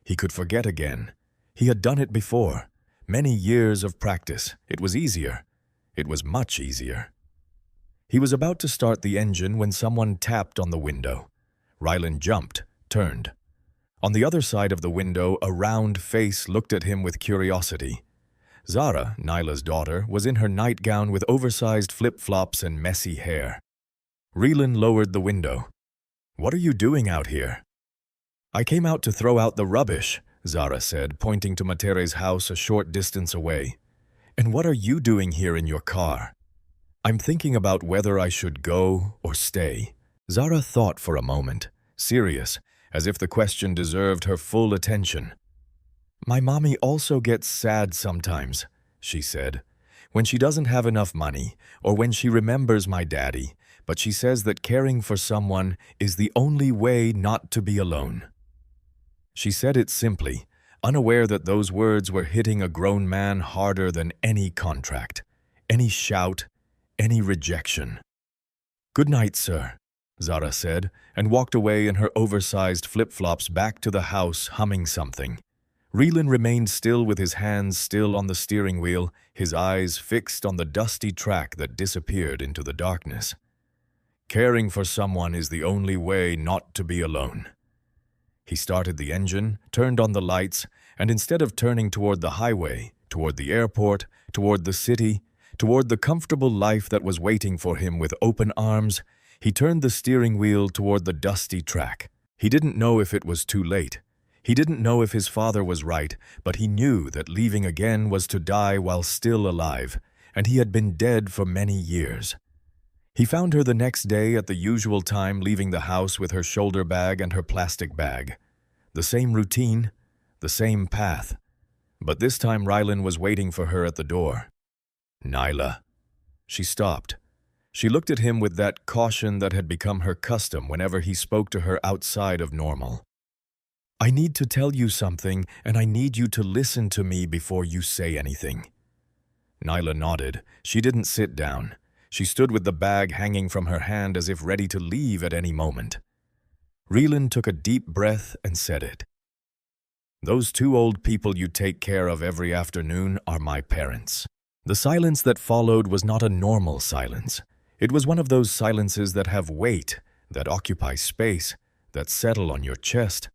Speaker 1: He could forget again. He had done it before. Many years of practice. It was easier. It was much easier. He was about to start the engine when someone tapped on the window. Rylan jumped, turned. On the other side of the window, a round face looked at him with curiosity. Zara, Nyla's daughter, was in her nightgown with oversized flip-flops and messy hair. Rylan lowered the window. "What are you doing out here?" "I came out to throw out the rubbish," Zara said, pointing to Matere's house a short distance away. "And what are you doing here in your car?" "I'm thinking about whether I should go or stay." Zara thought for a moment, serious, as if the question deserved her full attention. "My mommy also gets sad sometimes," she said, "when she doesn't have enough money or when she remembers my daddy, but she says that caring for someone is the only way not to be alone." She said it simply, unaware that those words were hitting a grown man harder than any contract, any shout, any rejection. "Good night, sir," Zara said, and walked away in her oversized flip-flops back to the house humming something. Reelan remained still with his hands still on the steering wheel, his eyes fixed on the dusty track that disappeared into the darkness. Caring for someone is the only way not to be alone. He started the engine, turned on the lights, and instead of turning toward the highway, toward the airport, toward the city, toward the comfortable life that was waiting for him with open arms, he turned the steering wheel toward the dusty track. He didn't know if it was too late. He didn't know if his father was right, but he knew that leaving again was to die while still alive, and he had been dead for many years. He found her the next day at the usual time, leaving the house with her shoulder bag and her plastic bag. The same routine, the same path. But this time Rylan was waiting for her at the door. "Nyla." She stopped. She looked at him with that caution that had become her custom whenever he spoke to her outside of normal. "I need to tell you something, and I need you to listen to me before you say anything." Nyla nodded. She didn't sit down. She stood with the bag hanging from her hand as if ready to leave at any moment. Reelan took a deep breath and said it. "Those two old people you take care of every afternoon are my parents." The silence that followed was not a normal silence. It was one of those silences that have weight, that occupy space, that settle on your chest.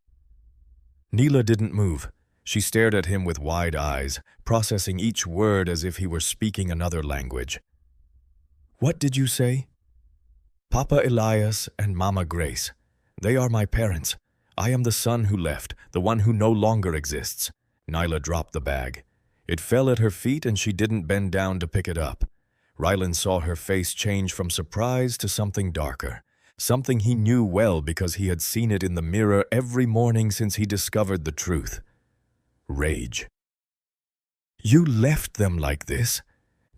Speaker 1: Nyla didn't move. She stared at him with wide eyes, processing each word as if he were speaking another language. "What did you say?" "Papa Elias and Mama Grace. They are my parents. I am the son who left, the one who no longer exists." Nyla dropped the bag. It fell at her feet and she didn't bend down to pick it up. Rylan saw her face change from surprise to something darker. Something he knew well because he had seen it in the mirror every morning since he discovered the truth. Rage. "You left them like this?"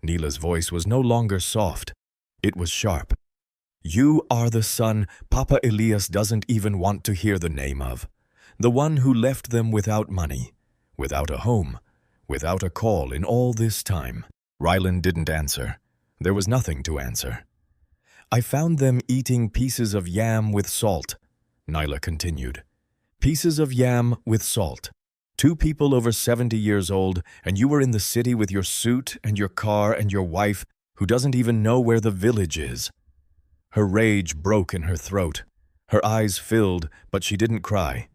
Speaker 1: Nyla's voice was no longer soft. It was sharp. "You are the son Papa Elias doesn't even want to hear the name of. The one who left them without money, without a home, without a call in all this time." Rylan didn't answer. There was nothing to answer. "I found them eating pieces of yam with salt," Nyla continued. "Pieces of yam with salt. Two people over 70 years old, and you were in the city with your suit and your car and your wife who doesn't even know where the village is." Her rage broke in her throat. Her eyes filled, but she didn't cry.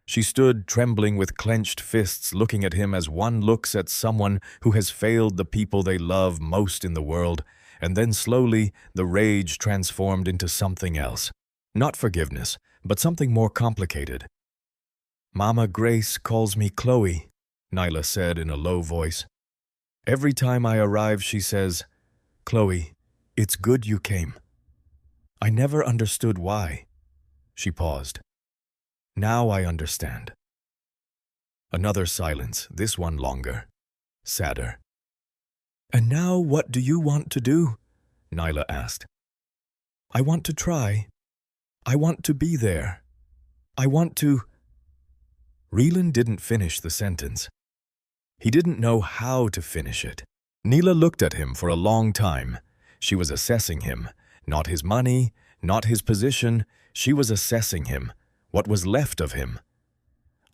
Speaker 1: She stood trembling with clenched fists, looking at him as one looks at someone who has failed the people they love most in the world, and then slowly the rage transformed into something else. Not forgiveness, but something more complicated. "Mama Grace calls me Chloe," Nyla said in a low voice. "Every time I arrive she says, 'Chloe, it's good you came.' I never understood why." She paused. "Now I understand." Another silence, this one longer, sadder. "And now what do you want to do?" Nyla asked. "I want to try. I want to be there. I want to—" Reelan didn't finish the sentence. He didn't know how to finish it. Nyla looked at him for a long time. She was assessing him. Not his money, not his position. She was assessing him, what was left of him.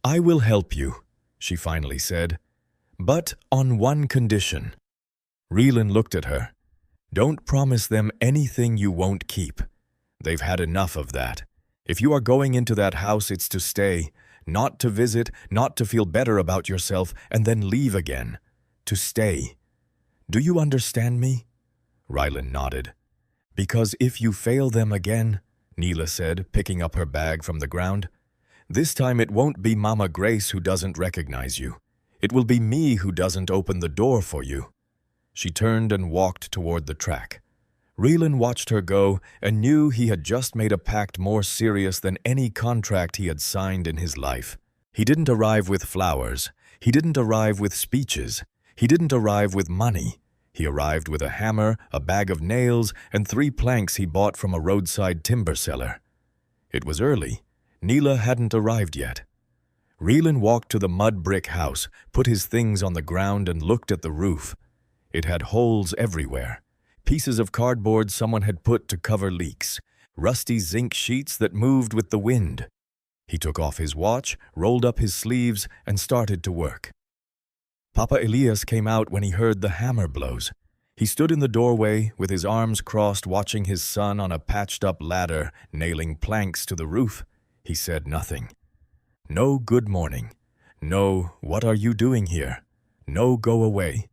Speaker 1: "I will help you," she finally said, "but on one condition." Reelan looked at her. "Don't promise them anything you won't keep. They've had enough of that. If you are going into that house, it's to stay, not to visit, not to feel better about yourself and then leave again. To stay. Do you understand me?" Rylan nodded. "Because if you fail them again," Nyla said, picking up her bag from the ground, "this time it won't be Mama Grace who doesn't recognize you. It will be me who doesn't open the door for you." She turned and walked toward the track. Reelan watched her go and knew he had just made a pact more serious than any contract he had signed in his life. He didn't arrive with flowers. He didn't arrive with speeches. He didn't arrive with money. He arrived with a hammer, a bag of nails, and 3 planks he bought from a roadside timber seller. It was early. Nyla hadn't arrived yet. Reelan walked to the mud brick house, put his things on the ground and looked at the roof. It had holes everywhere. Pieces of cardboard someone had put to cover leaks. Rusty zinc sheets that moved with the wind. He took off his watch, rolled up his sleeves, and started to work. Papa Elias came out when he heard the hammer blows. He stood in the doorway with his arms crossed, watching his son on a patched-up ladder, nailing planks to the roof. He said nothing. No good morning. No, what are you doing here? No, go away.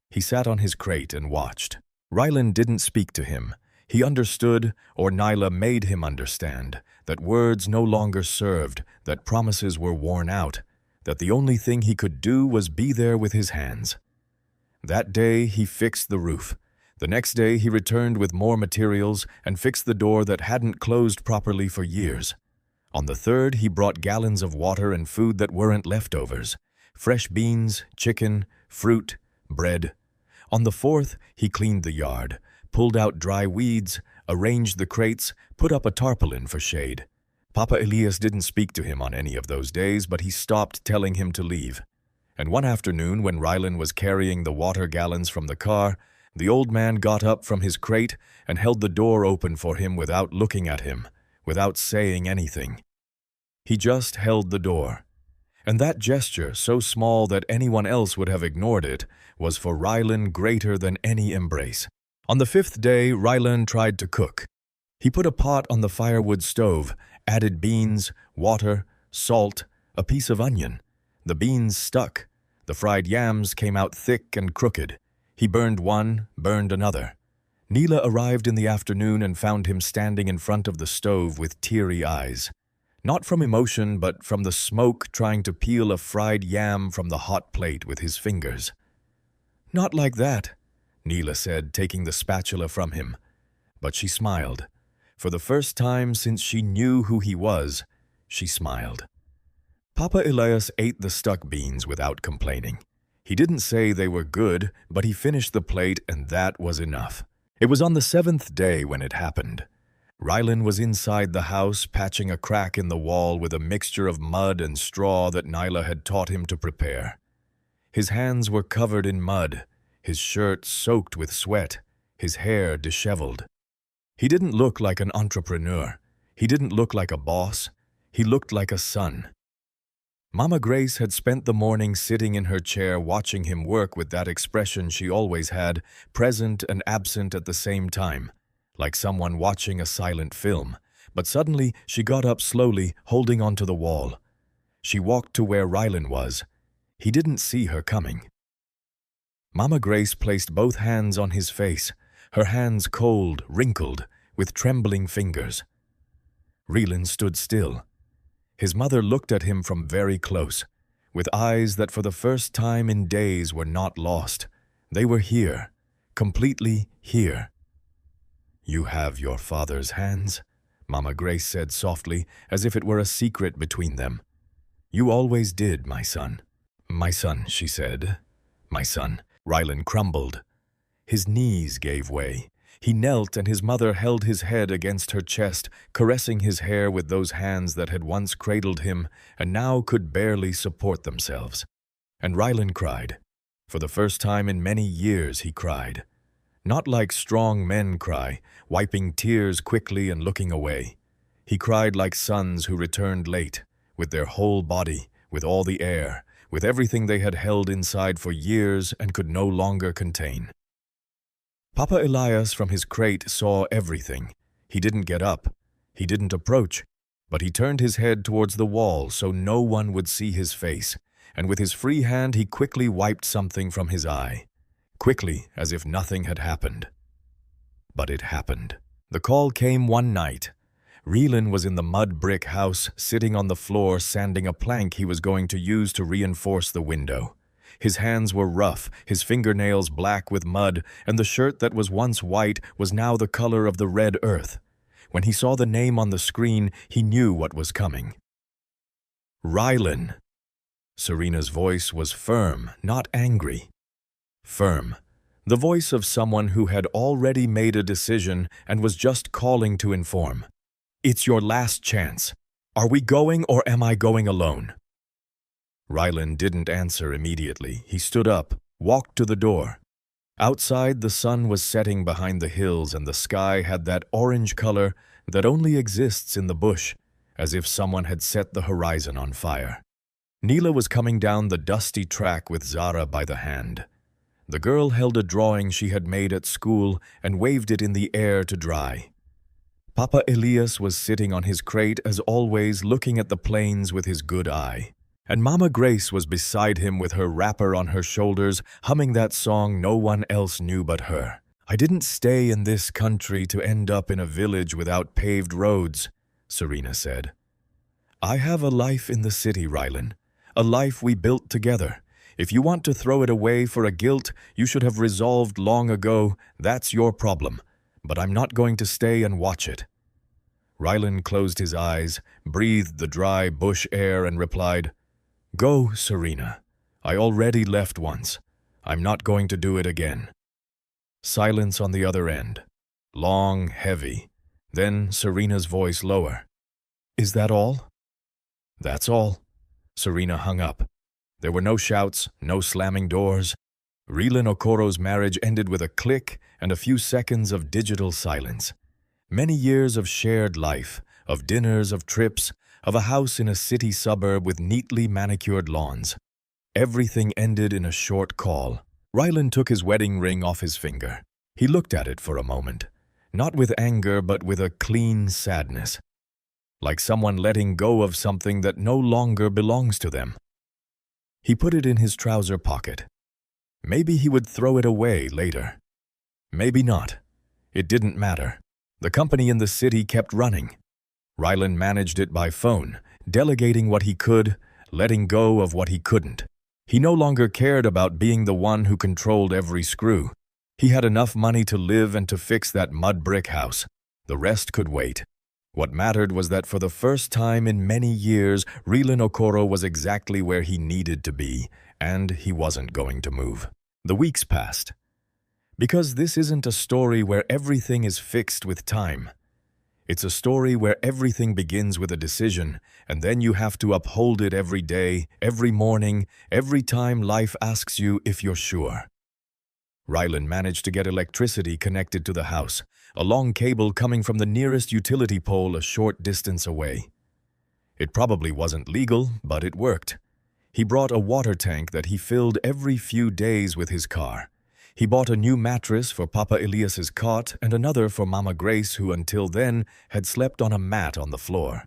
Speaker 1: He sat on his crate and watched. Rylan didn't speak to him. He understood, or Nyla made him understand, that words no longer served, that promises were worn out, that the only thing he could do was be there with his hands. That day he fixed the roof. The next day he returned with more materials and fixed the door that hadn't closed properly for years. On the third he brought gallons of water and food that weren't leftovers, fresh beans, chicken, fruit, bread. On the fourth he cleaned the yard, pulled out dry weeds, arranged the crates, put up a tarpaulin for shade. Papa Elias didn't speak to him on any of those days, but he stopped telling him to leave. And one afternoon, when Rylan was carrying the water gallons from the car, the old man got up from his crate and held the door open for him without looking at him, without saying anything. He just held the door. And that gesture, so small that anyone else would have ignored it, was for Rylan greater than any embrace. On the fifth day, Rylan tried to cook. He put a pot on the firewood stove, added beans, water, salt, a piece of onion. The beans stuck. The fried yams came out thick and crooked. He burned one, burned another. Neela arrived in the afternoon and found him standing in front of the stove with teary eyes. Not from emotion, but from the smoke, trying to peel a fried yam from the hot plate with his fingers. "Not like that," Neela said, taking the spatula from him. But she smiled. For the first time since she knew who he was, she smiled. Papa Elias ate the stuck beans without complaining. He didn't say they were good, but he finished the plate, and that was enough. It was on the seventh day when it happened. Rylan was inside the house, patching a crack in the wall with a mixture of mud and straw that Nyla had taught him to prepare. His hands were covered in mud, his shirt soaked with sweat, his hair disheveled. He didn't look like an entrepreneur. He didn't look like a boss. He looked like a son. Mama Grace had spent the morning sitting in her chair watching him work with that expression she always had, present and absent at the same time, like someone watching a silent film. But suddenly she got up slowly, holding onto the wall. She walked to where Rylan was. He didn't see her coming. Mama Grace placed both hands on his face, her hands cold, wrinkled, with trembling fingers. Rylan stood still. His mother looked at him from very close, with eyes that for the first time in days were not lost. They were here, completely here. "You have your father's hands," Mama Grace said softly, as if it were a secret between them. "You always did, my son." "My son," she said. "My son." Rylan crumbled. His knees gave way. He knelt, and his mother held his head against her chest, caressing his hair with those hands that had once cradled him and now could barely support themselves. And Rylan cried. For the first time in many years he cried. Not like strong men cry, wiping tears quickly and looking away. He cried like sons who returned late, with their whole body, with all the air, with everything they had held inside for years and could no longer contain. Papa Elias from his crate saw everything. He didn't get up. He didn't approach. But he turned his head towards the wall so no one would see his face, and with his free hand he quickly wiped something from his eye. Quickly, as if nothing had happened. But it happened. The call came one night. Rylan was in the mud brick house, sitting on the floor sanding a plank he was going to use to reinforce the window. His hands were rough, his fingernails black with mud, and the shirt that was once white was now the color of the red earth. When he saw the name on the screen, he knew what was coming. Rylan. Serena's voice was firm, not angry. Firm. The voice of someone who had already made a decision and was just calling to inform. "It's your last chance. Are we going or am I going alone?" Rylan didn't answer immediately. He stood up, walked to the door. Outside, the sun was setting behind the hills and the sky had that orange color that only exists in the bush, as if someone had set the horizon on fire. Neela was coming down the dusty track with Zara by the hand. The girl held a drawing she had made at school and waved it in the air to dry. Papa Elias was sitting on his crate as always, looking at the plains with his good eye. And Mama Grace was beside him with her wrapper on her shoulders, humming that song no one else knew but her. "I didn't stay in this country to end up in a village without paved roads," Serena said. "I have a life in the city, Rylan, a life we built together. If you want to throw it away for a guilt you should have resolved long ago, that's your problem. But I'm not going to stay and watch it." Rylan closed his eyes, breathed the dry bush air, and replied, "Go, Serena. I already left once. I'm not going to do it again." Silence on the other end. Long, heavy. Then Serena's voice lower. "Is that all?" "That's all." Serena hung up. There were no shouts, no slamming doors. Rylan Okoro's marriage ended with a click and a few seconds of digital silence. Many years of shared life, of dinners, of trips, of a house in a city suburb with neatly manicured lawns. Everything ended in a short call. Rylan took his wedding ring off his finger. He looked at it for a moment, not with anger but with a clean sadness, like someone letting go of something that no longer belongs to them. He put it in his trouser pocket. Maybe he would throw it away later. Maybe not. It didn't matter. The company in the city kept running. Rylan managed it by phone, delegating what he could, letting go of what he couldn't. He no longer cared about being the one who controlled every screw. He had enough money to live and to fix that mud brick house. The rest could wait. What mattered was that for the first time in many years, Rylan Okoro was exactly where he needed to be, and he wasn't going to move. The weeks passed. Because this isn't a story where everything is fixed with time. It's a story where everything begins with a decision, and then you have to uphold it every day, every morning, every time life asks you if you're sure. Rylan managed to get electricity connected to the house, a long cable coming from the nearest utility pole a short distance away. It probably wasn't legal, but it worked. He brought a water tank that he filled every few days with his car. He bought a new mattress for Papa Elias's cot and another for Mama Grace, who until then had slept on a mat on the floor.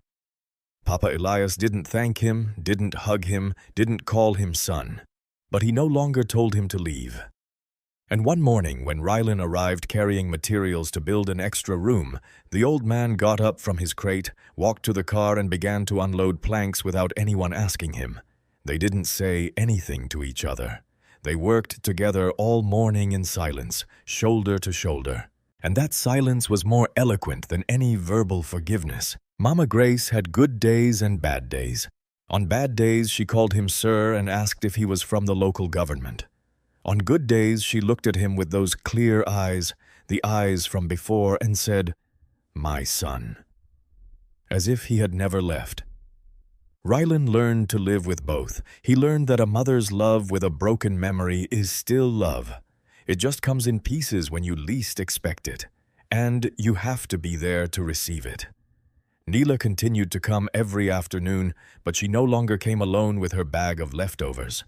Speaker 1: Papa Elias didn't thank him, didn't hug him, didn't call him son. But he no longer told him to leave. And one morning, when Rylan arrived carrying materials to build an extra room, the old man got up from his crate, walked to the car, and began to unload planks without anyone asking him. They didn't say anything to each other. They worked together all morning in silence, shoulder to shoulder. And that silence was more eloquent than any verbal forgiveness. Mama Grace had good days and bad days. On bad days, she called him sir and asked if he was from the local government. On good days, she looked at him with those clear eyes, the eyes from before, and said, "My son," as if he had never left. Rylan learned to live with both. He learned that a mother's love with a broken memory is still love. It just comes in pieces when you least expect it, and you have to be there to receive it. Neela continued to come every afternoon, but she no longer came alone with her bag of leftovers.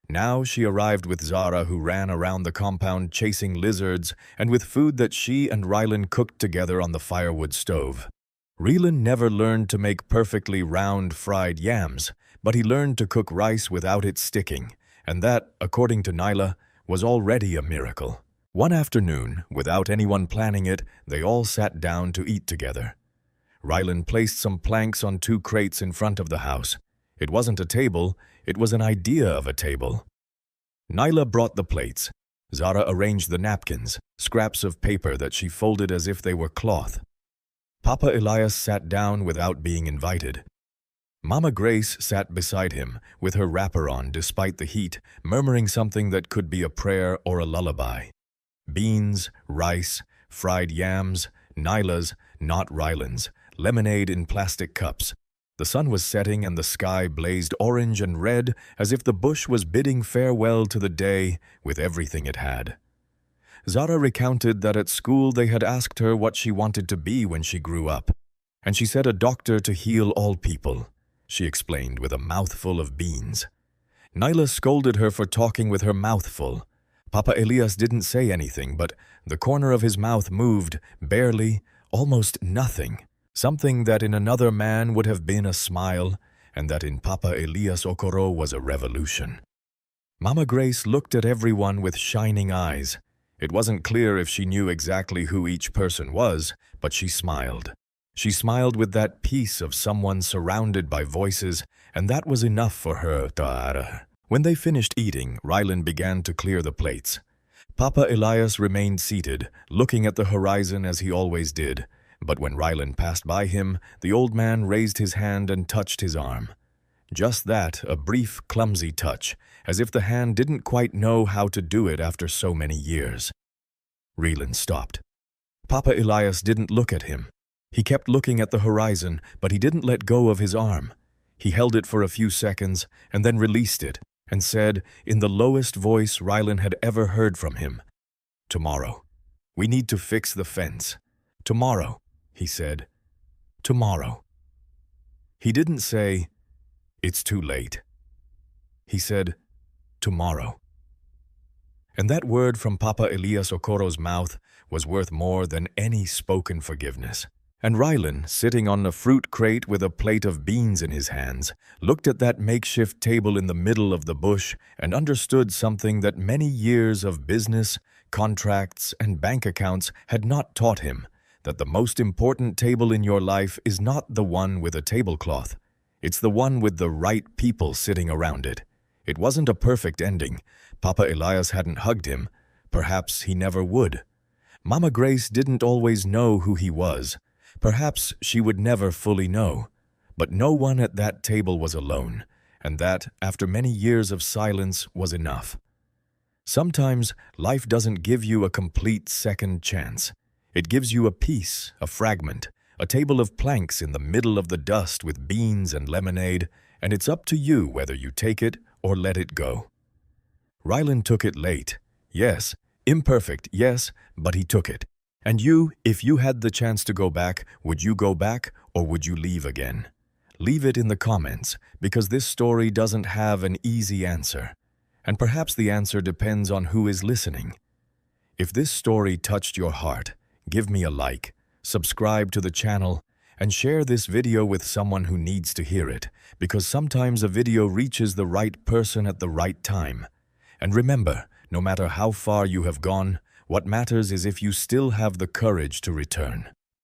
Speaker 1: Now she arrived with Zara, who ran around the compound chasing lizards, and with food that she and Rylan cooked together on the firewood stove. Rylan never learned to make perfectly round fried yams, but he learned to cook rice without it sticking, and that, according to Nyla, was already a miracle. One afternoon, without anyone planning it, they all sat down to eat together. Rylan placed some planks on 2 crates in front of the house. It wasn't a table, it was an idea of a table. Nyla brought the plates. Zara arranged the napkins, scraps of paper that she folded as if they were cloth. Papa Elias sat down without being invited. Mama Grace sat beside him, with her wrapper on despite the heat, murmuring something that could be a prayer or a lullaby. Beans, rice, fried yams, Nyla's, not Rylan's, lemonade in plastic cups. The sun was setting and the sky blazed orange and red as if the bush was bidding farewell to the day with everything it had. Zara recounted that at school they had asked her what she wanted to be when she grew up. And she said a doctor to heal all people, she explained with a mouthful of beans. Nyla scolded her for talking with her mouth full. Papa Elias didn't say anything, but the corner of his mouth moved, barely, almost nothing. Something that in another man would have been a smile, and that in Papa Elias Okoro was a revolution. Mama Grace looked at everyone with shining eyes. It wasn't clear if she knew exactly who each person was, but she smiled. She smiled with that peace of someone surrounded by voices, and that was enough for her. When they finished eating, Rylan began to clear the plates. Papa Elias remained seated, looking at the horizon as he always did, but when Rylan passed by him, the old man raised his hand and touched his arm. Just that, a brief, clumsy touch, as if the hand didn't quite know how to do it after so many years. Rylan stopped. Papa Elias didn't look at him. He kept looking at the horizon, but he didn't let go of his arm. He held it for a few seconds and then released it and said, in the lowest voice Rylan had ever heard from him, "Tomorrow. We need to fix the fence. Tomorrow," he said. "Tomorrow." He didn't say, "It's too late." He said, "Tomorrow." And that word from Papa Elias Okoro's mouth was worth more than any spoken forgiveness. And Rylan, sitting on a fruit crate with a plate of beans in his hands, looked at that makeshift table in the middle of the bush and understood something that many years of business, contracts, and bank accounts had not taught him, that the most important table in your life is not the one with a tablecloth. It's the one with the right people sitting around it. It wasn't a perfect ending. Papa Elias hadn't hugged him. Perhaps he never would. Mama Grace didn't always know who he was. Perhaps she would never fully know. But no one at that table was alone, and that, after many years of silence, was enough. Sometimes life doesn't give you a complete second chance. It gives you a piece, a fragment, a table of planks in the middle of the dust with beans and lemonade, and it's up to you whether you take it or let it go. Rylan took it late. Yes, imperfect, yes, but he took it. And you, if you had the chance to go back, would you go back or would you leave again? Leave it in the comments, because this story doesn't have an easy answer. And perhaps the answer depends on who is listening. If this story touched your heart, give me a like, subscribe to the channel, and share this video with someone who needs to hear it, because sometimes a video reaches the right person at the right time. And remember, no matter how far you have gone, what matters is if you still have the courage to return.